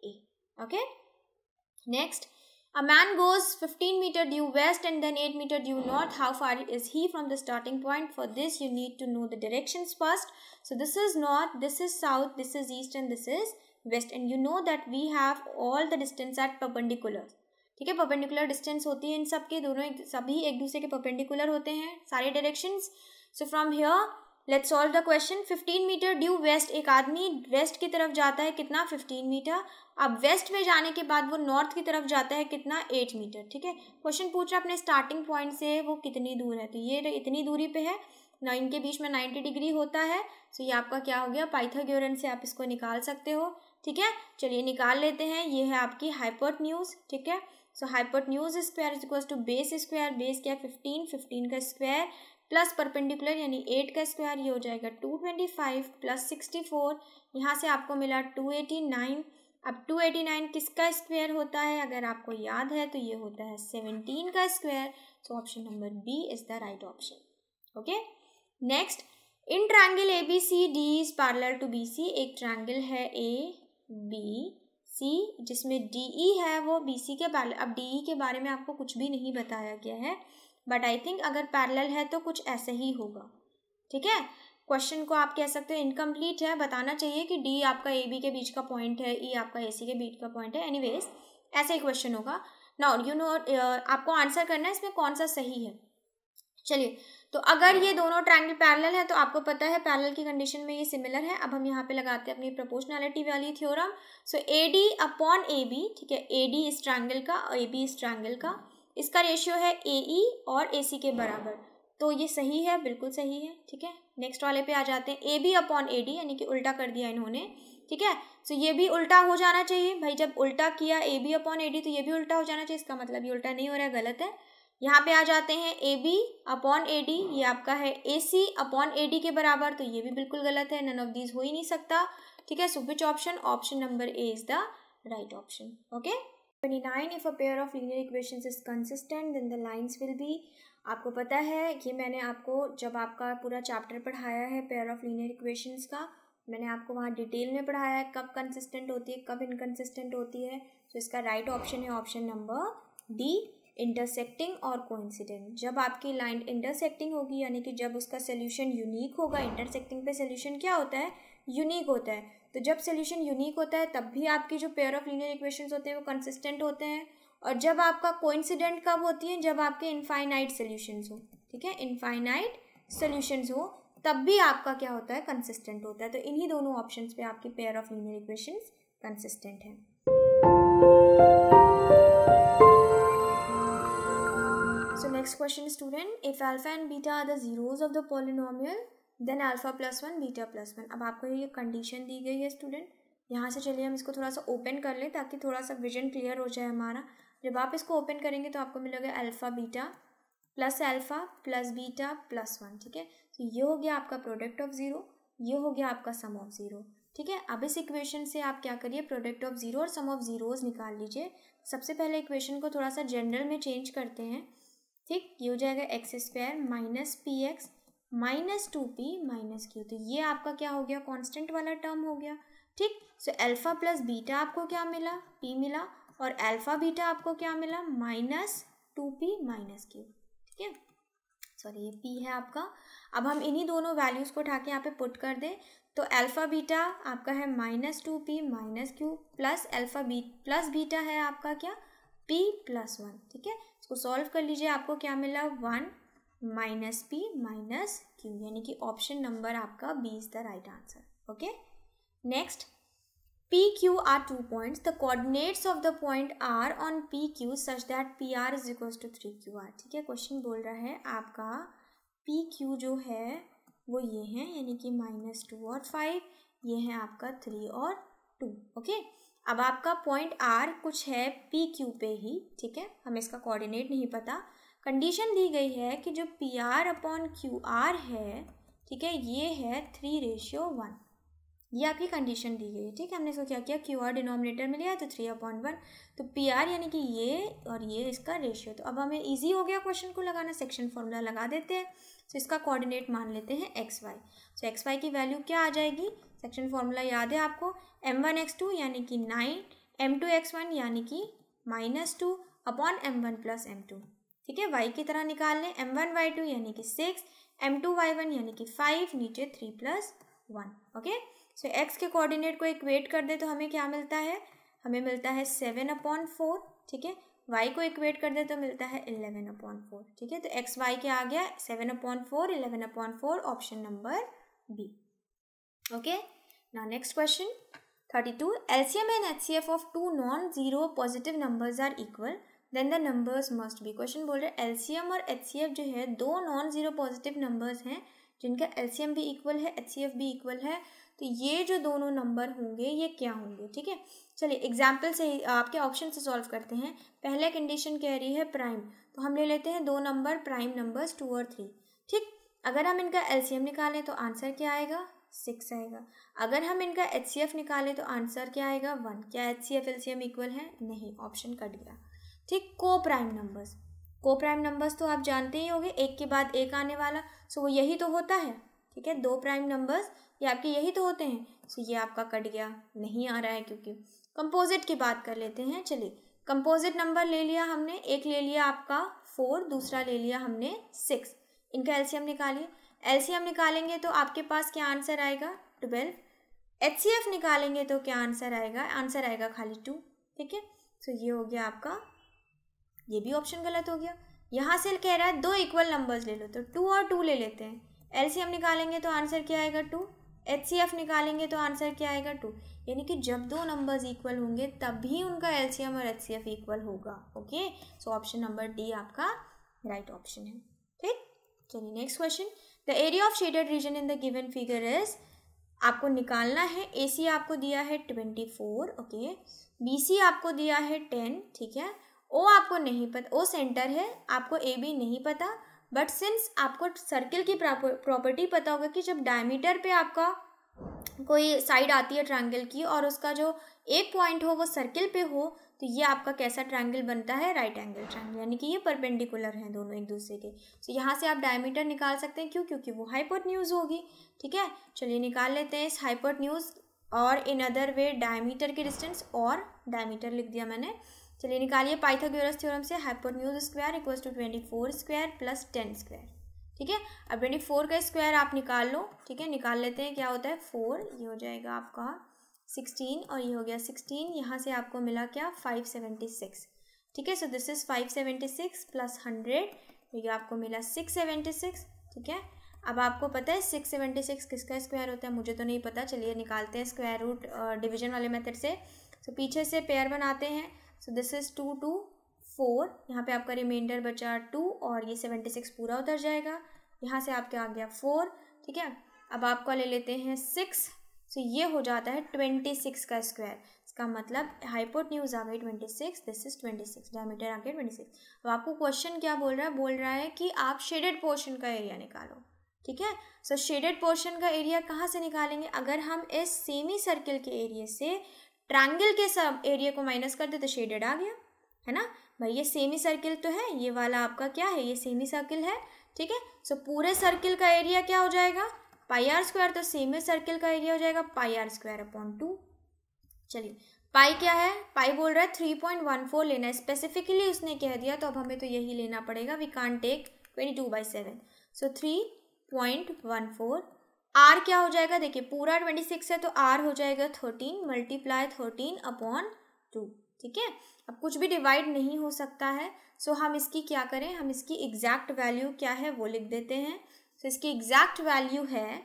A. Okay, next, a man goes 15 meter due west and then 8 meter due north. How far is he from the starting point? For this you need to know the directions first. So this is north, this is south, this is east and this is west, and you know that we have all the distance at perpendicular, ठीक है। परपेंडिकुलर डिस्टेंस होती है इन सब के, दोनों सभी एक दूसरे के परपेंडिकुलर होते हैं सारे directions. So from here let's solve the question. 15 metre due west, एक आदमी वेस्ट की तरफ जाता है कितना, 15 मीटर। अब वेस्ट में जाने के बाद वो नॉर्थ की तरफ जाता है कितना, 8 मीटर, ठीक है। क्वेश्चन पूछ रहा है अपने स्टार्टिंग पॉइंट से वो कितनी दूर है, तो ये इतनी दूरी पे है, इनके बीच में 90 डिग्री होता है। सो ये आपका क्या हो गया, पाइथागोरस से आप इसको निकाल सकते हो, ठीक है। चलिए निकाल लेते हैं, ये है आपकी हाइपोटेन्यूज, ठीक है। So hypotenuse square = base square, base क्या 15, 15 का स्क्वायर प्लस परपेंडिकुलर यानी 8 का स्क्वायर, ये हो जाएगा 225 प्लस 64, यहाँ से आपको मिला 289। अब 289 किसका स्क्वायर होता है, अगर आपको याद है तो ये होता है 17 का square. So option number B is the right option. Okay, next, in triangle ABCD is parallel to BC। एक ट्रायंगल है ABC जिसमें DE है वो BC के पैरेलल। अब DE के बारे में आपको कुछ भी नहीं बताया गया है, बट आई थिंक अगर पैरेलल है तो कुछ ऐसे ही होगा। ठीक है, क्वेश्चन को आप कह सकते हो इनकम्प्लीट है, बताना चाहिए कि D आपका AB के बीच का पॉइंट है, E आपका AC के बीच का पॉइंट है। एनीवेज ऐसा ही क्वेश्चन होगा। नाउ यू नो आपको आंसर करना है इसमें कौन सा सही है। चलिए, तो अगर ये दोनों ट्रायंगल पैरेलल है तो आपको पता है पैरेलल की कंडीशन में ये सिमिलर है। अब हम यहाँ पे लगाते हैं अपनी प्रोपोर्शनैलिटी वाली थ्योरम। सो AD अपॉन AB, ठीक है, AD इस ट्रायंगल का, AB इस ट्रायंगल का, इसका रेशियो है AE और AC के बराबर, तो ये सही है, बिल्कुल सही है। ठीक है, नेक्स्ट वाले पे आ जाते हैं। AB अपॉन AD, यानी कि उल्टा कर दिया इन्होंने। ठीक है, सो ये भी उल्टा हो जाना चाहिए भाई, जब उल्टा किया AB अपॉन AD तो ये भी उल्टा हो जाना चाहिए, इसका मतलब ये उल्टा नहीं हो रहा है, गलत है। यहाँ पे आ जाते हैं AB अपॉन AD, ये आपका है AC अपॉन AD के बराबर, तो ये भी बिल्कुल गलत है, नन ऑफ दीज हो ही नहीं सकता। ठीक है, so which option, option number A is the right option. Okay, 29, if a pair of linear equations is consistent then the lines will be. आपको पता है ये मैंने आपको जब आपका पूरा चैप्टर पढ़ाया है पेयर ऑफ लीनियर इक्वेशंस का, मैंने आपको वहाँ डिटेल में पढ़ाया है कब कंसिस्टेंट होती है, कब इनकंसिस्टेंट होती है। तो इसका राइट ऑप्शन है ऑप्शन नंबर डी, इंटरसेक्टिंग और कोइंसिडेंट। जब आपकी लाइन इंटरसेक्टिंग होगी, यानी कि जब उसका सोल्यूशन यूनिक होगा, इंटरसेक्टिंग पे सोल्यूशन क्या होता है, यूनिक होता है, तो जब सोल्यूशन यूनिक होता है तब भी आपकी जो पेयर ऑफ लीनियर इक्वेशंस होते हैं वो कंसिस्टेंट होते हैं। और जब आपका कोइंसिडेंट कब होती है, जब आपके इनफाइनाइट सोल्यूशंस हो। ठीक है, इनफाइनाइट सोल्यूशंस हो तब भी आपका क्या होता है, कंसिस्टेंट होता है। तो इन्हीं दोनों ऑप्शंस पे आपकी pair of linear equations consistent है। So next question student, if alpha and beta are the zeros of the polynomial then alpha plus 1 beta plus 1। अब आपको ये कंडीशन दी गई है स्टूडेंट, यहाँ से चलिए हम इसको थोड़ा सा ओपन कर लें ताकि थोड़ा सा विजन क्लियर हो जाए हमारा। जब आप इसको ओपन करेंगे तो आपको मिलेगा alpha beta plus beta plus 1। ठीक है, तो ये हो गया आपका प्रोडक्ट ऑफ ज़ीरो, ये हो गया आपका सम ऑफ ज़ीरो। ठीक है, अब इस इक्वेशन से आप क्या करिए, प्रोडक्ट ऑफ ज़ीरो और सम ऑफ ज़ीरोज़ निकाल लीजिए। सबसे पहले इक्वेशन को थोड़ा सा जनरल में चेंज करते हैं। ठीक, ये हो जाएगा x square minus P x minus 2p minus Q, तो ये आपका क्या हो गया, कांस्टेंट वाला टर्म हो गया। ठीक, सो अल्फा प्लस बीटा आपको क्या मिला, p मिला, और अल्फा बीटा आपको क्या मिला, माइनस 2p माइनस क्यू। ठीक है, सॉरी ये p है आपका। अब हम इन्हीं दोनों वैल्यूज़ को उठा के यहाँ पे पुट कर दें, तो अल्फा बीटा आपका है minus 2p minus Q plus plus beta है आपका क्या, p प्लस 1। ठीक है, इसको सॉल्व कर लीजिए, आपको क्या मिला, 1 माइनस पी माइनस क्यू, यानी कि ऑप्शन नंबर आपका B is the right answer. Okay, next, P Q R 2 points, the coordinates of the point are on P Q such that P R is equal to 3QR। ठीक है, क्वेश्चन बोल रहा है आपका पी क्यू जो है वो ये है, यानी कि -2 और 5, ये है आपका 3 और 2। ओके, अब आपका पॉइंट आर कुछ है पी क्यू पे ही। ठीक है, हमें इसका कोऑर्डिनेट नहीं पता। कंडीशन दी गई है कि जो P R upon Q R है, ठीक है, ये है 3:1, ये आपकी कंडीशन दी गई है। ठीक है, हमने इसको क्या किया, क्यू आर डिनोमिनेटर में लिया तो 3/1, तो पी आर यानी कि ये और ये इसका रेशियो। तो अब हमें ईजी हो गया क्वेश्चन को लगाना, सेक्शन फॉर्मूला लगा देते हैं। तो इसका कोऑर्डिनेट मान लेते हैं XY। सो XY की वैल्यू क्या आ जाएगी, सेक्शन फॉर्मूला याद है आपको, m1x2 यानी कि 9, m2x1 यानी कि -2 अपॉन m1 प्लस m2। ठीक है, y की तरह निकाल लें, m1y2 यानी कि 6, m2y1 यानी कि 5, नीचे 3 + 1। ओके, सो x के कोऑर्डिनेट को इक्वेट कर दे तो हमें क्या मिलता है, हमें मिलता है 7/4। ठीक है, y को इक्वेट कर दे तो मिलता है 11/4। ठीक है, तो एक्स वाई क्या आ गया, 7/4, 11/4, option number B. Okay, now next question 32, LCM and HCF of two non-zero positive numbers are equal, then the numbers must be। Question बोल रहे हैं LCM और HCF जो है दो नॉन जीरो पॉजिटिव नंबर्स हैं जिनका LCM भी इक्वल है, HCF भी इक्वल है, तो ये जो दोनों नंबर होंगे ये क्या होंगे। ठीक है, चलिए एग्जाम्पल से आपके ऑप्शन से सॉल्व करते हैं। पहले कंडीशन कह रही है प्राइम, तो हम ले लेते हैं दो नंबर प्राइम नंबर्स 2 और 3। ठीक, अगर हम इनका LCM निकालें तो आंसर क्या आएगा, 6 आएगा। अगर हम इनका HCF निकालें तो आंसर क्या आएगा, 1। क्या HCF LCM इक्वल है, नहीं, ऑप्शन कट गया। ठीक, को प्राइम नंबर्स, को प्राइम नंबर्स तो आप जानते ही होंगे, एक के बाद एक आने वाला, सो वो यही तो होता है, ठीक है। 2 प्राइम नंबर्स ये आपके यही तो होते हैं। सो ये आपका कट गया, नहीं आ रहा है क्योंकि। कंपोजिट की बात कर लेते हैं। चलिए, कंपोजिट नंबर ले लिया हमने, एक ले लिया आपका 4, दूसरा ले लिया हमने 6। इनका एलसीएम निकालिए। एलसीएम निकालेंगे तो आपके पास क्या आंसर आएगा, 12। एचसीएफ निकालेंगे तो क्या आंसर आएगा, आंसर आएगा खाली 2, ठीक है। सो ये हो गया आपका, ये भी ऑप्शन गलत हो गया। यहाँ से कह रहा है 2 इक्वल नंबर्स ले लो, तो 2 और 2 ले लेते हैं। एलसीएम निकालेंगे तो आंसर क्या आएगा, 2। एचसीएफ निकालेंगे तो आंसर क्या आएगा, 2। यानी कि जब 2 नंबर्स इक्वल होंगे तभी उनका एलसीएम और एचसीएफ इक्वल होगा। ओके, सो ऑप्शन नंबर डी आपका राइट ऑप्शन है, ठीक। चलिए next question. The area of shaded region in the given figure is, आपको निकालना है। एसी आपको दिया है 24, ओके। बीसी आपको दिया है 10, ठीक है। ओ आपको नहीं पता, ओ सेंटर है, आपको ए बी नहीं पता, बट सिंस आपको सर्किल की प्रॉपर्टी पता होगा कि जब डायमीटर पे आपका कोई साइड आती है ट्रायंगल की और उसका जो एक पॉइंट हो वो सर्किल पे हो, तो ये आपका कैसा ट्रायंगल बनता है, राइट एंगल ट्रायंगल, यानी कि ये परपेंडिकुलर हैं दोनों एक दूसरे के। तो यहाँ से आप डायमीटर निकाल सकते हैं, क्यों, क्योंकि वो हाइपोटेन्यूज होगी, ठीक है। चलिए निकाल लेते हैं इस हाइपोटेन्यूज, और इन अदर वे डायमीटर के डिस्टेंस, और डायमीटर लिख दिया मैंने। चलिए निकालिए पाइथागोरस थ्योरम से, hypotenuse square equals to 24 square plus 10 square, ठीक है। अब 24 का स्क्वायर आप निकाल लो, ठीक है। निकाल लेते हैं, क्या होता है 4, ये हो जाएगा आपका 16, और ये हो गया 16, यहाँ से आपको मिला क्या 576, ठीक है। सो दिस इज 576 प्लस 100, ये आपको मिला 676, ठीक है। अब आपको पता है 676 किसका स्क्वायर होता है, मुझे तो नहीं पता। चलिए निकालते हैं स्क्वायर रूट डिवीजन वाले मेथड से। सो पीछे से पेयर बनाते हैं। सो दिस इज 2 2 4, यहाँ पे आपका रिमाइंडर बचा 2, और ये 76 पूरा उतर जाएगा। यहाँ से आपके आ गया 4, ठीक है। अब आपका ले लेते हैं 6, सो ये हो जाता है 26 का स्क्वायर। इसका मतलब हाइपोटेन्यूज आ गई 26, दिस इज 26, डायमीटर आ गया 26। अब आपको क्वेश्चन क्या बोल रहा है कि आप शेडेड पोर्शन का एरिया निकालो, ठीक है। सो शेडेड पोर्शन का एरिया कहाँ से निकालेंगे, अगर हम इस सेमी सर्किल के एरिया से ट्रायंगल के सब एरिया को माइनस कर दे तो शेडेड आ गया, है ना भाई। ये सेमी सर्किल तो है, ये वाला आपका क्या है, ये सेमी सर्किल है, ठीक है। सो पूरे सर्किल का एरिया क्या हो जाएगा, पाई आर स्क्वायर, तो सेमी सर्किल का एरिया हो जाएगा पाई आर स्क्वायर अपॉन 2। चलिए पाई क्या है, पाई बोल रहा है 3.14 लेना है, स्पेसिफिकली उसने कह दिया, तो अब हमें तो यही लेना पड़ेगा, we can't take 22/7। So 3.14, r क्या हो जाएगा, देखिए पूरा 26 है तो आर हो जाएगा 13 मल्टीप्लाई 13 अपॉन 2, ठीक है। अब कुछ भी डिवाइड नहीं हो सकता है, सो हम इसकी क्या करें, हम इसकी एग्जैक्ट वैल्यू क्या है वो लिख देते हैं। सो इसकी एग्जैक्ट वैल्यू है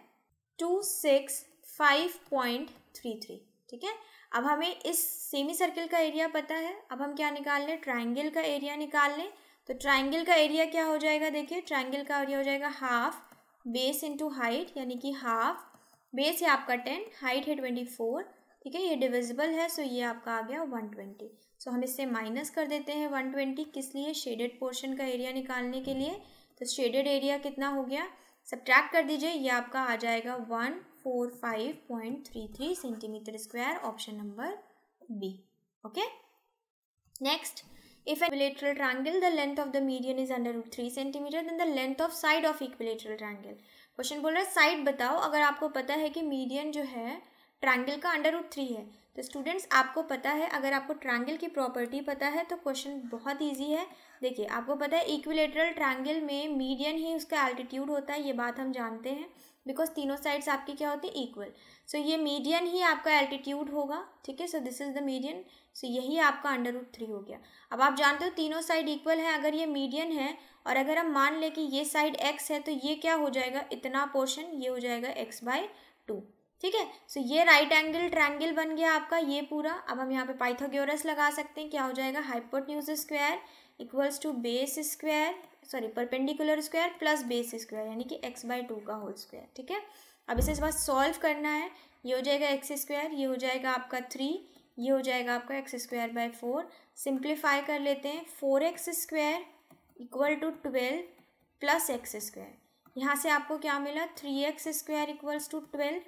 265.33, ठीक है। अब हमें इस सेमी सर्किल का एरिया पता है, अब हम क्या निकाल लें, ट्रायंगल का एरिया निकाल लें। तो ट्रायंगल का एरिया क्या हो जाएगा, देखिए ट्रायंगल का एरिया हो जाएगा हाफ बेस इंटू हाइट, यानी कि हाफ बेस है आपका 10, हाइट है 24, ठीक है। ये डिविजिबल है, सो ये आपका आ गया 120। सो हम इससे माइनस कर देते हैं 120, किस लिए, शेडेड पोर्शन का एरिया निकालने के लिए। तो शेडेड एरिया कितना हो गया, सब्ट्रैक्ट कर दीजिए, ये आपका आ जाएगा 145.33 centimetre square, option number B, okay. Next, if an equilateral triangle the length of the median is under root 3 cm, then the length of side of equilateral triangle। Question बोल रहा है साइड बताओ, अगर आपको पता है कि मीडियन जो है ट्रायंगल का अंडर रूट 3 है, तो स्टूडेंट्स आपको पता है, अगर आपको ट्रायंगल की प्रॉपर्टी पता है तो क्वेश्चन बहुत इजी है। देखिए आपको पता है इक्विलेटरल ट्रायंगल में मीडियन ही उसका एल्टीट्यूड होता है, ये बात हम जानते हैं, बिकॉज तीनों साइड्स आपकी क्या होती है, इक्वल। सो ये मीडियन ही आपका एल्टीट्यूड होगा, ठीक है। So this is the median, so यही आपका अंडर रूट 3 हो गया। अब आप जानते हो तीनों साइड इक्वल है, अगर ये मीडियन है और अगर हम मान लें कि ये साइड x है, तो ये क्या हो जाएगा, इतना पोर्शन ये हो जाएगा x/2, ठीक है। सो ये राइट एंगल ट्रायंगल बन गया आपका ये पूरा। अब हम यहाँ पे पाइथागोरस लगा सकते हैं, क्या हो जाएगा, hypotenuse square equals to base square, sorry perpendicular square plus base square, यानी कि x/2 का होल स्क्वायर, ठीक है। अब इसे बस सॉल्व करना है, ये हो जाएगा x², ये हो जाएगा आपका 3, ये हो जाएगा आपका x²/4। सिंप्लीफाई कर लेते हैं, 4x² equal to 12 plus x²। यहाँ से आपको क्या मिला, 3x² इक्वल्स टू 12,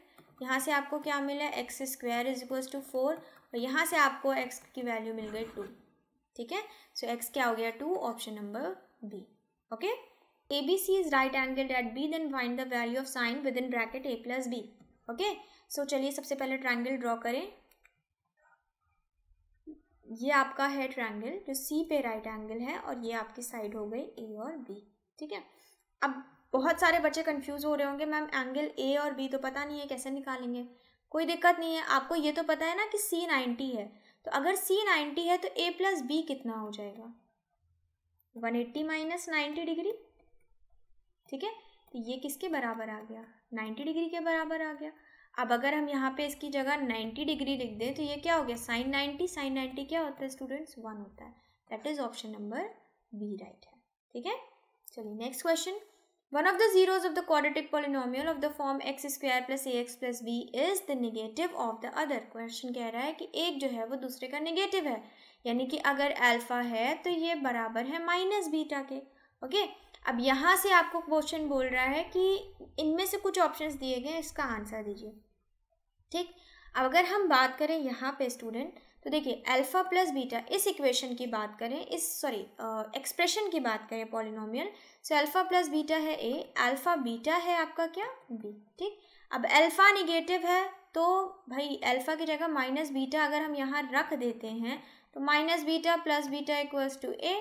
यहाँ से आपको क्या मिला, x² इज इक्वल्स टू 4, और यहाँ से आपको x की वैल्यू मिल गई 2, ठीक है। सो x क्या हो गया 2, option number B. Okay. ABC is right angled at B, then find the value of sine within bracket A plus B. Okay. So चलिए सबसे पहले ट्रायंगल ड्रॉ करें. ये आपका है ट्रायंगल जो C पे राइट एंगल है और ये आपकी साइड हो गई A और B. ठीक है. अब बहुत सारे बच्चे कंफ्यूज हो रहे होंगे, मैम एंगल A और B तो पता नहीं है, कैसे निकालेंगे? कोई दिक्कत नहीं है, आपको ये तो पता है ना कि C 90 है. तो अगर C 90 है तो A प्लस B कितना हो जाएगा? 180 माइनस 90 डिग्री. ठीक है. तो ये किसके बराबर आ गया? 90 डिग्री के बराबर आ गया. अब अगर हम यहाँ पे इसकी जगह 90 डिग्री लिख दें तो ये क्या हो गया? साइन 90. साइन 90 क्या होता है स्टूडेंट्स? 1 होता है. That is option number B right है. ठीक है. चलिए next question. One of the zeros of the quadratic polynomial of the form x square plus ax plus b is the negative of the other. Question कह रहा है कि एक जो है वो दूसरे का नेगेटिव है, यानी कि अगर अल्फा है तो ये बराबर है माइनस बीटा के. ओके. अब यहाँ से आपको क्वेश्चन बोल रहा है कि इनमें से कुछ ऑप्शंस दिए गए, इसका आंसर दीजिए. ठीक. अब अगर हम बात करें यहाँ पे स्टूडेंट, तो देखिए अल्फा प्लस बीटा, इस इक्वेशन की बात करें, एक्सप्रेशन की बात करें polynomial, so alpha plus beta है ए, अल्फा बीटा है आपका क्या? बी. ठीक. अब अल्फा निगेटिव है तो भाई अल्फा की जगह माइनस बीटा अगर हम यहाँ रख देते हैं तो minus beta plus beta equals to A,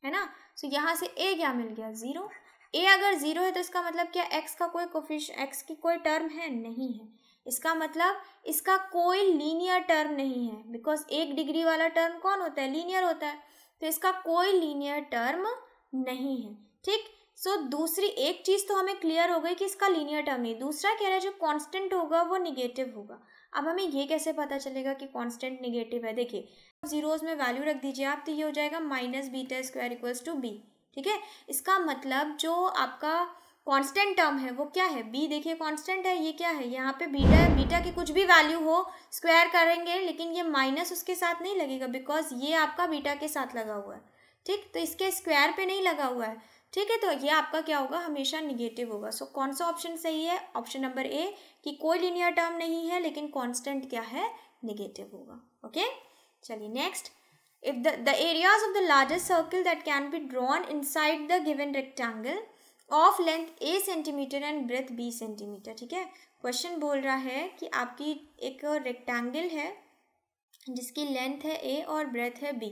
है ना. सो यहाँ से ए क्या मिल गया? 0. ए अगर 0 है तो इसका मतलब क्या? एक्स का कोई कोफिशिएंट, एक्स की कोई टर्म है? नहीं है. इसका मतलब इसका कोई लीनियर टर्म नहीं है, बिकॉज 1 डिग्री वाला टर्म कौन होता है? लीनियर होता है. तो इसका कोई लीनियर टर्म नहीं है. ठीक. सो दूसरी एक चीज़ तो हमें क्लियर हो गई कि इसका लीनियर टर्म नहीं. दूसरा कह रहा है जो कांस्टेंट होगा वो निगेटिव होगा. अब हमें ये कैसे पता चलेगा कि कांस्टेंट निगेटिव है? देखिए जीरोस में वैल्यू रख दीजिए आप, तो ये हो जाएगा minus beta square equals to B. ठीक है. इसका मतलब जो आपका कांस्टेंट टर्म है वो क्या है? बी. देखिए कांस्टेंट है, ये क्या है? यहाँ पे बीटा है. बीटा की कुछ भी वैल्यू हो स्क्वायर करेंगे लेकिन ये माइनस उसके साथ नहीं लगेगा, बिकॉज ये आपका बीटा के साथ लगा हुआ है. ठीक. तो इसके स्क्वायर पे नहीं लगा हुआ है. ठीक है. तो ये आपका क्या होगा? हमेशा निगेटिव होगा. सो कौन सा ऑप्शन सही है? ऑप्शन नंबर ए, कि कोई लीनियर टर्म नहीं है लेकिन कांस्टेंट क्या है? निगेटिव होगा. ओके. चलिए next. If the areas of the largest circle that can be drawn inside the given rectangle of length A centimetre and breadth B centimetre. ठीक है. क्वेश्चन बोल रहा है कि आपकी एक रेक्टेंगल है जिसकी लेंथ है ए और ब्रेथ है बी.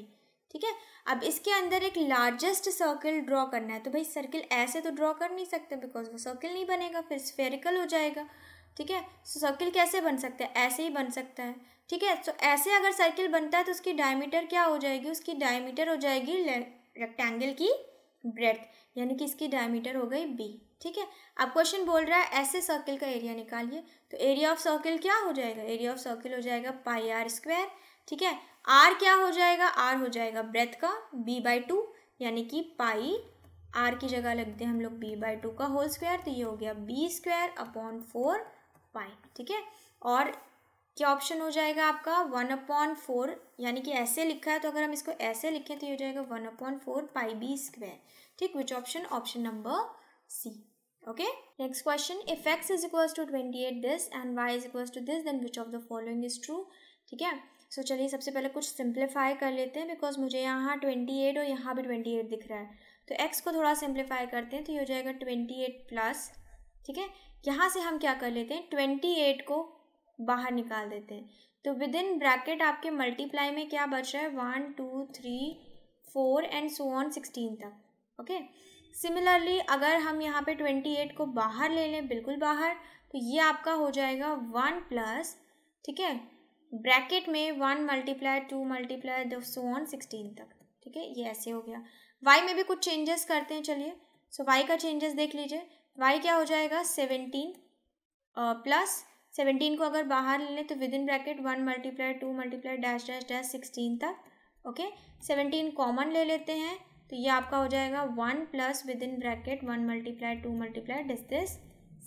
ठीक है. अब इसके अंदर एक लार्जेस्ट सर्कल ड्रॉ करना है. तो भाई सर्कल ऐसे तो ड्रॉ कर नहीं सकते, बिकॉज वो सर्कल नहीं बनेगा, फिर स्फेरिकल हो जाएगा. ठीक है. सो सर्कल कैसे बन सकता है? ऐसे ही बन सकता है. ठीक है. तो ऐसे अगर सर्कल बनता है तो उसकी डायमीटर क्या हो जाएगी? उसकी डायमीटर हो जाएगी रेक्टेंगल की ब्रेथ, यानी कि इसकी डायमीटर हो गई बी. ठीक है. अब क्वेश्चन बोल रहा है ऐसे सर्कल का एरिया निकालिए. तो एरिया ऑफ सर्कल क्या हो जाएगा? एरिया ऑफ सर्कल हो जाएगा पाई आर स्क्वायर. ठीक है. आर क्या हो जाएगा? आर हो जाएगा ब्रेथ का b/2, यानी कि पाई आर की जगह लगते हैं हम लोग b/2 का होल स्क्वायर. तो ये हो गया b स्क्वायर अपॉन 4 पाई. ठीक है. और क्या ऑप्शन हो जाएगा आपका? 1/4, यानी कि ऐसे लिखा है तो अगर हम इसको ऐसे लिखें तो ये हो जाएगा 1/4 पाई बी स्क्वायर. ठीक. Which option? Option number C. Okay. Next question. If x is equals to 28 this and y is equals to this, then which of the following is true. ठीक है. सो चलिए सबसे पहले कुछ सिंप्लीफाई कर लेते हैं, बिकॉज मुझे यहाँ 28 और यहाँ भी 28 दिख रहा है. तो x को थोड़ा सिंप्लीफाई करते हैं तो ये हो जाएगा 28 प्लस. ठीक है. यहाँ से हम क्या कर लेते हैं? 28 को बाहर निकाल देते हैं. तो विद इन ब्रैकेट आपके मल्टीप्लाई में क्या बच रहा है? 1 2 3 4 एंड सो ऑन 16 तक. ओके. सिमिलरली अगर हम यहाँ पे 28 को बाहर ले लें, बिल्कुल बाहर, तो ये आपका हो जाएगा 1 प्लस, ठीक है, ब्रैकेट में 1 मल्टीप्लाई 2 मल्टीप्लाई सो ऑन 16 तक. ठीक है. ये ऐसे हो गया. y में भी कुछ चेंजेस करते हैं. चलिए. सो y का चेंजेस देख लीजिए. y क्या हो जाएगा? 17 प्लस 17 को अगर बाहर ले लें तो with in bracket 1 multiply 2 multiply dash dash dash 16 तक. ओके. 17 कॉमन ले लेते हैं तो ये आपका हो जाएगा 1 plus with in bracket 1 multiply 2 multiply this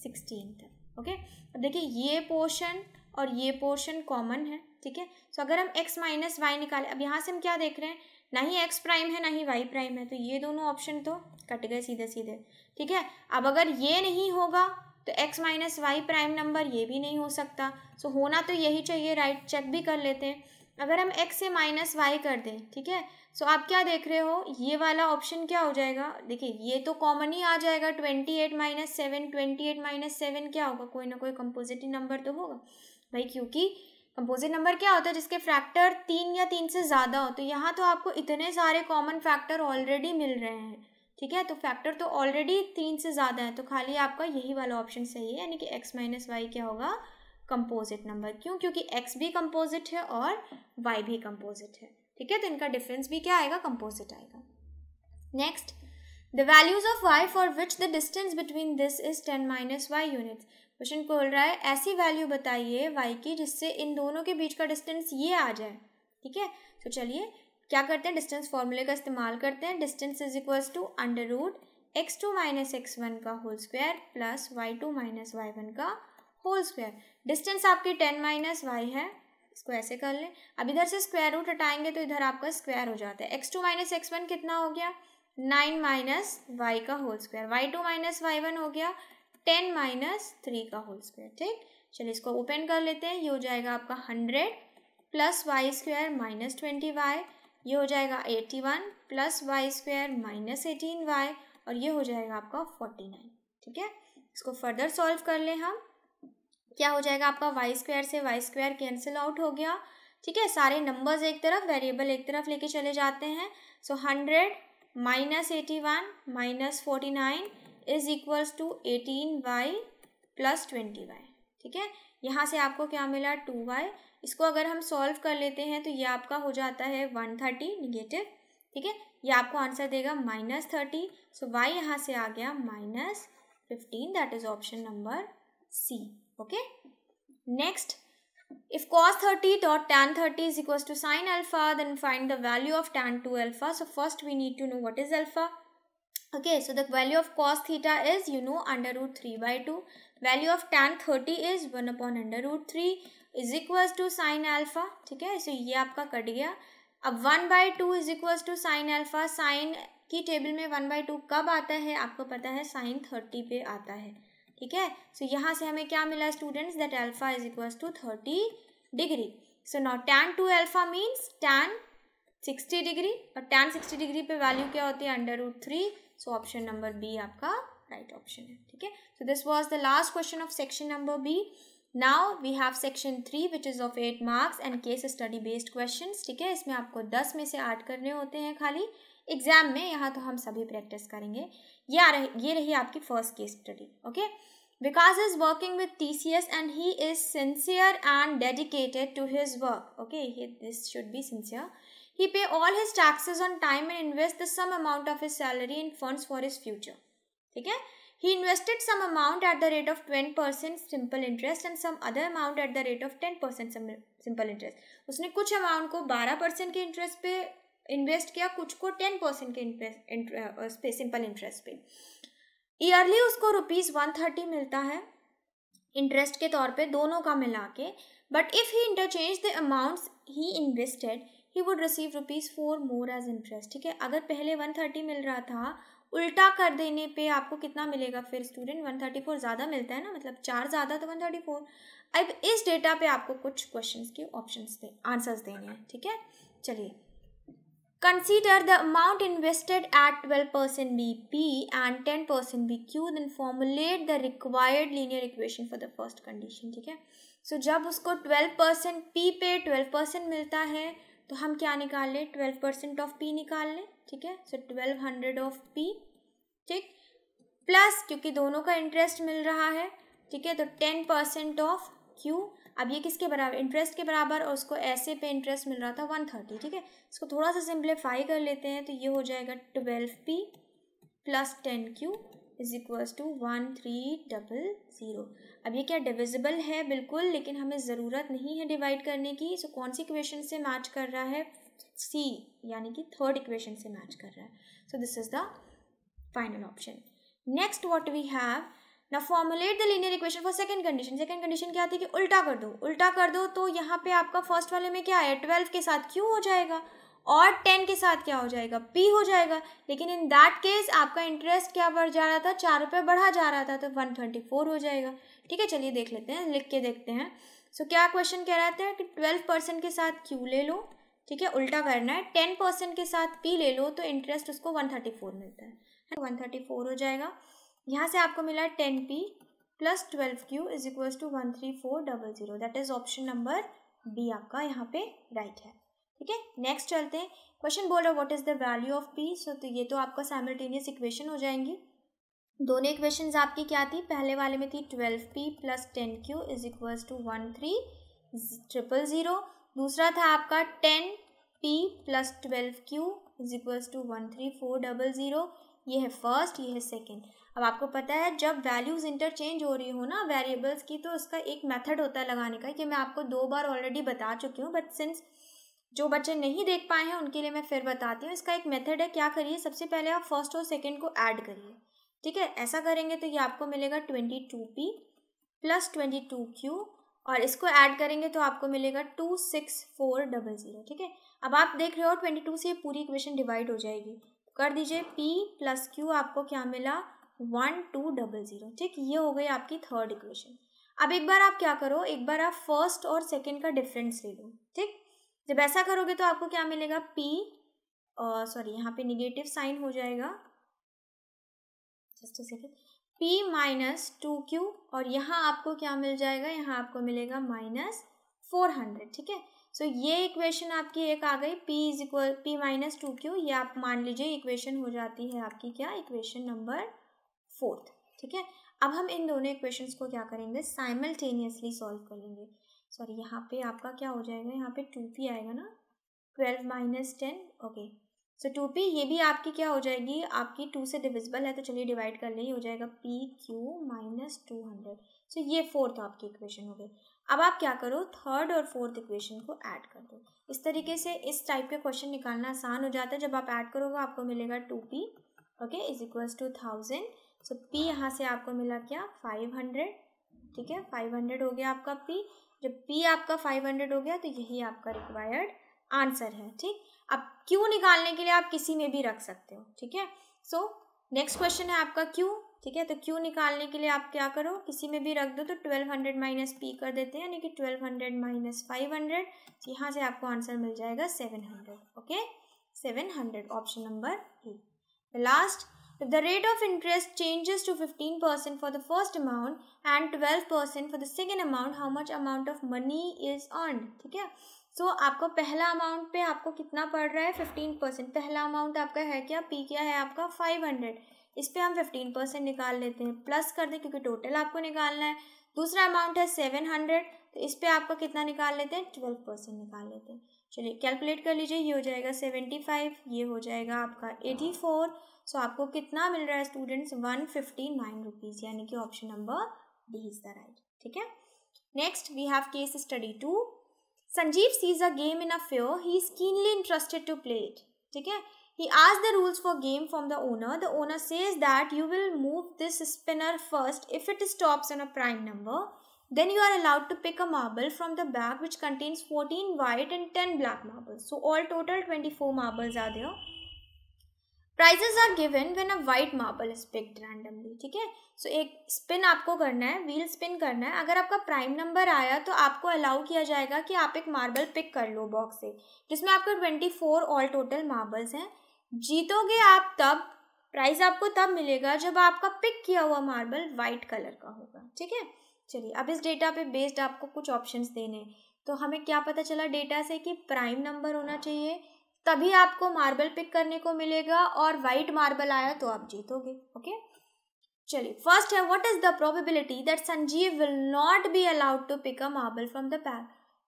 16 तक. ओके. अब देखिए ये पोर्शन और ये पोर्शन कॉमन है. ठीक है. सो अगर हम x माइनस वाई निकालें, अब यहाँ से हम क्या देख रहे हैं? ना ही x प्राइम है ना ही y प्राइम है, तो ये दोनों ऑप्शन तो कट गए सीधे सीधे. ठीक है. अब अगर ये नहीं होगा तो x minus y prime number ये भी नहीं हो सकता. सो होना तो यही चाहिए. राइट. चेक भी कर लेते हैं. अगर हम x से माइनस वाई कर दें, ठीक है, सो आप क्या देख रहे हो, ये वाला ऑप्शन क्या हो जाएगा, देखिए ये तो कॉमन ही आ जाएगा, 28 माइनस 7, 28 माइनस 7 क्या होगा, कोई ना कोई कंपोजिट नंबर तो होगा भाई, क्योंकि कंपोजिट नंबर क्या होता है जिसके फैक्टर 3 या 3 से ज़्यादा हो। तो यहाँ तो आपको इतने सारे कॉमन फैक्टर ऑलरेडी मिल रहे हैं, ठीक है, तो फैक्टर तो ऑलरेडी 3 से ज़्यादा है, तो खाली आपका यही वाला ऑप्शन सही है, यानी कि x माइनस वाई क्या होगा, कंपोजिट नंबर। क्यों, क्योंकि x भी कंपोजिट है और y भी कंपोजिट है, ठीक है, तो इनका डिफरेंस भी क्या आएगा, कंपोजिट आएगा। Next, the values of y for which the distance between this is 10 minus y units. Question बोल रहा है ऐसी वैल्यू बताइए y की जिससे इन दोनों के बीच का डिस्टेंस ये आ जाए, ठीक है। तो चलिए क्या करते हैं, डिस्टेंस फॉर्मूले का इस्तेमाल करते हैं। Distance is equals to under root x2 minus x1 का whole square plus y2 minus y1 का होल स्क्वायर। डिस्टेंस आपकी 10 माइनस वाई है, इसको ऐसे कर लें। अब इधर से स्क्वायर रूट हटाएंगे तो इधर आपका स्क्वायर हो जाता है। x2 माइनस x1 कितना हो गया, 9 माइनस वाई का whole square. y2 minus y1 हो गया 10 माइनस 3 का होल स्क्वायर, ठीक। चलिए इसको ओपन कर लेते हैं, ये हो जाएगा आपका 100 plus Y square minus 20y, ये हो जाएगा 81 plus Y square minus 18y, और ये हो जाएगा आपका 49, ठीक है। इसको फर्दर सॉल्व कर ले हम, क्या हो जाएगा आपका वाई स्क्वायर से वाई स्क्वायर कैंसिल आउट हो गया, ठीक है, सारे नंबर्स एक तरफ, वेरिएबल एक तरफ लेके चले जाते हैं। So 100 minus 81 minus 49 is equals to 18y plus 20y, ठीक है। यहाँ से आपको क्या मिला, 2y। इसको अगर हम सॉल्व कर लेते हैं तो ये आपका हो जाता है 130 निगेटिव, ठीक है, ये आपको आंसर देगा -30। सो y यहाँ से आ गया -15, that is option number C, okay. Next, if cos 30 dot tan 30 is equals to sin alpha, then find the value of tan 2 alpha. So first we need to know what is alpha. Okay, so the value of cos theta is, you know, under root 3 by 2. Value of tan 30 is 1 upon under root 3 is equals to sin alpha, ठीक है। so ये आपका कट गया। अब 1 by 2 is equals to sin alpha, sine की टेबल में 1 by 2 कब आता है, आपको पता है sin 30 पे आता है, ठीक है। सो यहाँ से हमें क्या मिला students, that alpha is equals to 30 degree. So now tan 2 alpha means tan 60 degree, और tan 60 डिग्री पे वैल्यू क्या होती है, under root 3। So option number B आपका राइट ऑप्शन है, ठीक है। So this was the last question of section number B. Now we have section 3 which is of 8 marks and case study based questions, ठीक है। इसमें आपको 10 में से 8 करने होते हैं खाली एग्जाम में, यहाँ तो हम सभी प्रैक्टिस करेंगे। ये रही आपकी first case study, okay. Vikas is working with TCS and he is sincere and dedicated to his work. Okay, this should be sincere. He pay all his taxes on time and invest the some amount of his salary in funds for his future. ठीक है? He invested some amount at the rate of 20% simple interest and some other amount at the rate of 10% simple interest. उसने कुछ अमाउंट को 12% के इंटरेस्ट पे इन्वेस्ट किया, कुछ को 10% के इंटरेस्ट पे सिंपल इंटरेस्ट पे। ईयरली उसको ₹130 मिलता है इंटरेस्ट के तौर पे, दोनों का मिला के। But if he interchange the amounts he invested he would receive ₹4 more as interest, ठीक है। अगर पहले 130 मिल रहा था, उल्टा कर देने पे आपको कितना मिलेगा फिर स्टूडेंट, 134 ज़्यादा मिलता है ना, मतलब 4 ज़्यादा तो 134। अब इस डेटा पे आपको कुछ क्वेश्चंस के आंसर्स देने हैं, ठीक है। चलिए, consider the amount invested at 12% BP and 10% BQ, then formulate the required linear equation for the first condition, ठीक है। सो जब उसको 12% P पे 12% मिलता है तो हम क्या निकाल लें, 12% ऑफ P निकाल लें, ठीक है। सो 1200 ऑफ P, ठीक, प्लस क्योंकि दोनों का इंटरेस्ट मिल रहा है, ठीक है, तो 10% ऑफ Q। अब ये किसके बराबर, इंटरेस्ट के बराबर, और उसको ऐसे पे इंटरेस्ट मिल रहा था 130, ठीक है। इसको थोड़ा सा सिंप्लीफाई कर लेते हैं तो ये हो जाएगा 12P plus 10Q is equals to 1300। अब ये क्या डिविजिबल है, बिल्कुल, लेकिन हमें ज़रूरत नहीं है डिवाइड करने की। सो कौन सी इक्वेशन से मैच कर रहा है, सी, यानी कि थर्ड इक्वेशन से मैच कर रहा है। So this is the final option. Next what we have, ना formulate the linear equation for second condition. Second condition क्या थी कि उल्टा कर दो, तो यहाँ पे आपका फर्स्ट वाले में क्या है, 12 के साथ Q हो जाएगा और 10 के साथ क्या हो जाएगा, P हो जाएगा। लेकिन इन दैट केस आपका इंटरेस्ट क्या बढ़ जा रहा था, 4 रुपये बढ़ा जा रहा था, तो 124 हो जाएगा, ठीक है। चलिए देख लेते हैं, लिख के देखते हैं। सो क्या क्वेश्चन कह रहा था कि 12% के साथ Q ले लो, ठीक है, उल्टा करना है, 10% के साथ P ले लो तो इंटरेस्ट उसको 134 मिलता है, 134 हो जाएगा। यहाँ से आपको मिला 10P plus 12Q is equals to 13400, that is option number B आपका यहाँ पे राइट है, ठीक है। नेक्स्ट चलते हैं, क्वेश्चन बोल रहा है what is the value of P। सो तो ये तो आपका साइमल्टेनियस इक्वेशन हो जाएंगी। दोनों इक्वेशंस आपकी क्या थी, पहले वाले में थी 12P plus 10Q is equals to 13000, दूसरा था आपका 10P plus 12Q is equals to 13400। ये है फर्स्ट, ये है सेकेंड। अब आपको पता है जब वैल्यूज इंटरचेंज हो रही हो ना वेरिएबल्स की, तो उसका एक मेथड होता है लगाने का, कि मैं आपको 2 बार ऑलरेडी बता चुकी हूँ, बट सिंस जो बच्चे नहीं देख पाए हैं उनके लिए मैं फिर बताती हूँ। इसका एक मेथड है, क्या करिए, सबसे पहले आप फर्स्ट और सेकेंड को ऐड करिए, ठीक है। ऐसा करेंगे तो ये आपको मिलेगा 22P प्लस 22Q, और इसको ऐड करेंगे तो आपको मिलेगा 26400, ठीक है। अब आप देख रहे हो 22 से ये पूरी इक्वेशन डिवाइड हो जाएगी, कर दीजिए P प्लस Q, आपको क्या मिला 1200, ठीक। ये हो गई आपकी थर्ड इक्वेशन। अब एक बार आप क्या करो, एक बार आप फर्स्ट और सेकेंड का डिफरेंस ले लो, ठीक। जब ऐसा करोगे तो आपको क्या मिलेगा, यहाँ पे निगेटिव साइन हो जाएगा, just a second, P minus 2Q, और यहाँ आपको क्या मिल जाएगा, यहाँ आपको मिलेगा -400, ठीक है। सो ये इक्वेशन आपकी एक आ गई, P माइनस 2Q, ये आप मान लीजिए इक्वेशन हो जाती है आपकी क्या, इक्वेशन नंबर 4, ठीक है। अब हम इन दोनों इक्वेशंस को क्या करेंगे, साइमल्टेनियसली सॉल्व कर लेंगे। सॉरी, यहाँ पे आपका क्या हो जाएगा, यहाँ पे 2P आएगा ना, 12 माइनस 10, ओके। सो 2P ये भी आपकी क्या हो जाएगी, आपकी 2 से डिविजिबल है, तो चलिए डिवाइड कर लें, हो जाएगा PQ माइनस 200। सो ये फोर्थ आपकी इक्वेशन हो गई। अब आप क्या करो, थर्ड और फोर्थ इक्वेशन को ऐड कर दो। इस तरीके से इस टाइप के क्वेश्चन निकालना आसान हो जाता है। जब आप ऐड करोगे आपको मिलेगा 2P, okay, is equals to 1000। So P यहाँ से आपको मिला क्या, 500, ठीक है, 500 हो गया आपका P। जब P आपका 500 हो गया तो यही आपका रिक्वायर्ड आंसर है, ठीक। अब Q निकालने के लिए आप किसी में भी रख सकते हो, ठीक है। सो नेक्स्ट क्वेश्चन है आपका Q, ठीक है। तो Q निकालने के लिए आप क्या करो, किसी में भी रख दो, तो 1200 माइनस P कर देते हैं, यानी कि 1200 माइनस 500, यहाँ से आपको आंसर मिल जाएगा 700, okay, 700, option number A. Last, if the rate of interest changes to 15% for the first amount and 12% for the second amount, how much amount of money is earned, ठीक है। सो आपको पहला अमाउंट पे आपको कितना पड़ रहा है, 15%। पहला अमाउंट आपका है क्या, P क्या है आपका 500, इस पे हम 15% निकाल लेते हैं, प्लस कर दें क्योंकि टोटल आपको निकालना है। दूसरा अमाउंट है 700, तो इस पे आपको कितना निकाल लेते हैं, 12% निकाल लेते हैं। चलिए कैलकुलेट कर लीजिए, ये हो जाएगा 75, ये हो जाएगा आपका 84। सो आपको कितना मिल रहा है स्टूडेंट्स, 159 रुपीज़, यानी कि option number D is the right, ठीक है। Next we have case study 2। Sanjeev sees a game in a fair, he is keenly interested to play it, ठीक है। He asked the rules for game from the owner. The owner says that you will move this spinner first. If it stops on a prime number, then you are allowed to pick a marble from the bag which contains 14 white and 10 black marbles. So all total 24 marbles are there. Prizes are given when a white marble is picked randomly, ठीक है। सो एक स्पिन आपको करना है, व्हील स्पिन करना है। अगर आपका प्राइम नंबर आया तो आपको अलाउ किया जाएगा कि आप एक मार्बल पिक कर लो बॉक्स से, जिसमें आपके 24 ऑल टोटल मार्बल्स हैं। जीतोगे आप तब, प्राइज आपको तब मिलेगा जब आपका पिक किया हुआ मार्बल वाइट कलर का होगा, ठीक है। चलिए अब इस डेटा पे बेस्ड आपको कुछ ऑप्शंस देने, तो हमें क्या पता चला डेटा से कि प्राइम नंबर होना चाहिए, तभी आपको मार्बल पिक करने को मिलेगा, और वाइट मार्बल आया तो आप जीतोगे, ओके। चलिए फर्स्ट है, what is the probability that Sanjeev will not be allowed to pick a marble from the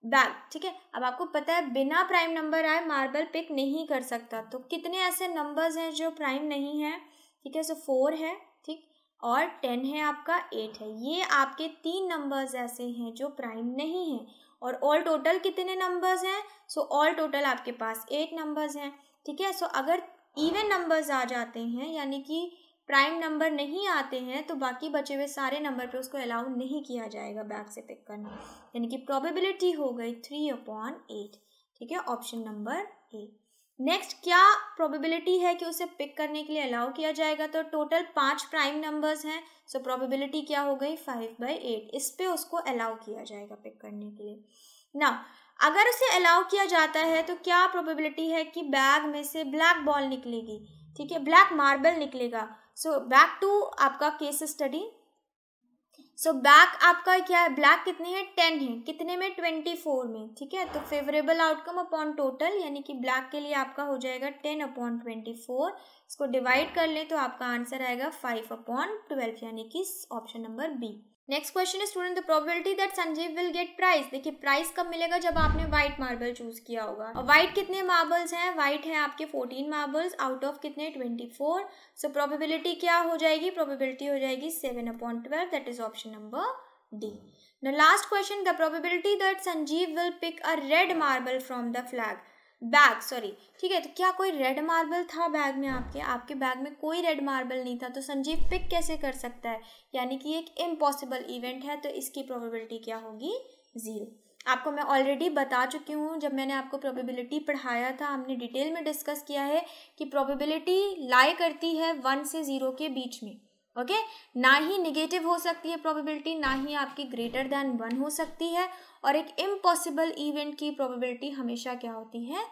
bag, ठीक है। अब आपको पता है बिना प्राइम नंबर आए मार्बल पिक नहीं कर सकता, तो कितने ऐसे नंबर्स हैं जो प्राइम नहीं है, ठीक है। सो 4 है, ठीक, और 10 है, आपका 8 है। ये आपके 3 नंबर्स ऐसे हैं जो प्राइम नहीं हैं, और ऑल टोटल कितने नंबर्स हैं, सो ऑल टोटल आपके पास 8 नंबर्स हैं, ठीक है। सो अगर इवन नंबर्स आ जाते हैं, यानी कि प्राइम नंबर नहीं आते हैं, तो बाकी बचे हुए सारे नंबर पे उसको अलाउ नहीं किया जाएगा बैग से पिक करना, यानी कि प्रोबेबिलिटी हो गई 3/8, ठीक है, ऑप्शन नंबर ए। नेक्स्ट क्या प्रोबेबिलिटी है कि उसे पिक करने के लिए अलाउ किया जाएगा, तो टोटल 5 प्राइम नंबर्स हैं, सो प्रोबेबिलिटी क्या हो गई 5/8, इस पे उसको अलाउ किया जाएगा पिक करने के लिए। ना अगर उसे अलाउ किया जाता है तो क्या प्रोबेबिलिटी है कि बैग में से ब्लैक बॉल निकलेगी, ठीक है, ब्लैक मार्बल निकलेगा। सो बैक टू आपका केस स्टडी। सो बैक आपका क्या है, ब्लैक कितने हैं 10 है, कितने में 24 में, ठीक है। तो फेवरेबल आउटकम अपॉन टोटल यानी कि ब्लैक के लिए आपका हो जाएगा 10/24, इसको डिवाइड कर ले तो आपका आंसर आएगा 5/12 यानी कि option number B. Next question है student, the probability that Sanjeev will get prize. देखिए प्राइस कब मिलेगा, जब आपने व्हाइट मार्बल चूज किया होगा। और व्हाइट कितने मार्बल्स हैं, व्हाइट है आपके 14 मार्बल्स आउट ऑफ कितने 24। सो प्रोबेबिलिटी क्या हो जाएगी, प्रोबेबिलिटी हो जाएगी 7/12, that is option number D. The last question, the probability that Sanjeev will pick a red marble from the bag, sorry, ठीक है। तो क्या कोई रेड मार्बल था बैग में, आपके बैग में कोई रेड मार्बल नहीं था, तो संजीव पिक कैसे कर सकता है, यानी कि एक इम्पॉसिबल इवेंट है, तो इसकी प्रोबेबिलिटी क्या होगी 0। आपको मैं ऑलरेडी बता चुकी हूँ, जब मैंने आपको प्रोबेबिलिटी पढ़ाया था हमने डिटेल में डिस्कस किया है कि प्रोबेबिलिटी लाई करती है 1 से 0 के बीच में, ओके। ना ही निगेटिव हो सकती है प्रोबेबिलिटी, ना ही आपकी ग्रेटर दैन 1 हो सकती है, और एक इम्पॉसिबल इवेंट की प्रोबेबिलिटी हमेशा क्या होती है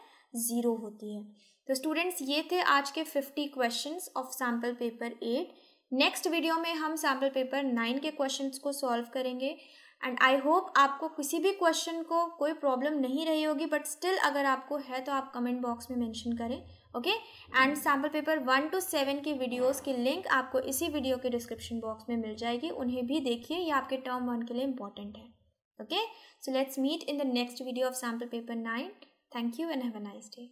0 होती है। तो स्टूडेंट्स ये थे आज के 50 questions of sample paper 8। Next video में हम सैम्पल पेपर 9 के क्वेश्चंस को सॉल्व करेंगे, एंड आई होप आपको किसी भी क्वेश्चन को कोई प्रॉब्लम नहीं रही होगी, बट स्टिल अगर आपको है तो आप कमेंट बॉक्स में मेंशन करें, okay. And sample paper 1 to 7 की वीडियोस की लिंक आपको इसी वीडियो के डिस्क्रिप्शन बॉक्स में मिल जाएगी, उन्हें भी देखिए, ये आपके टर्म 1 के लिए इंपॉर्टेंट है, okay. So let's meet in the next video of sample paper 9. Thank you and have a nice day.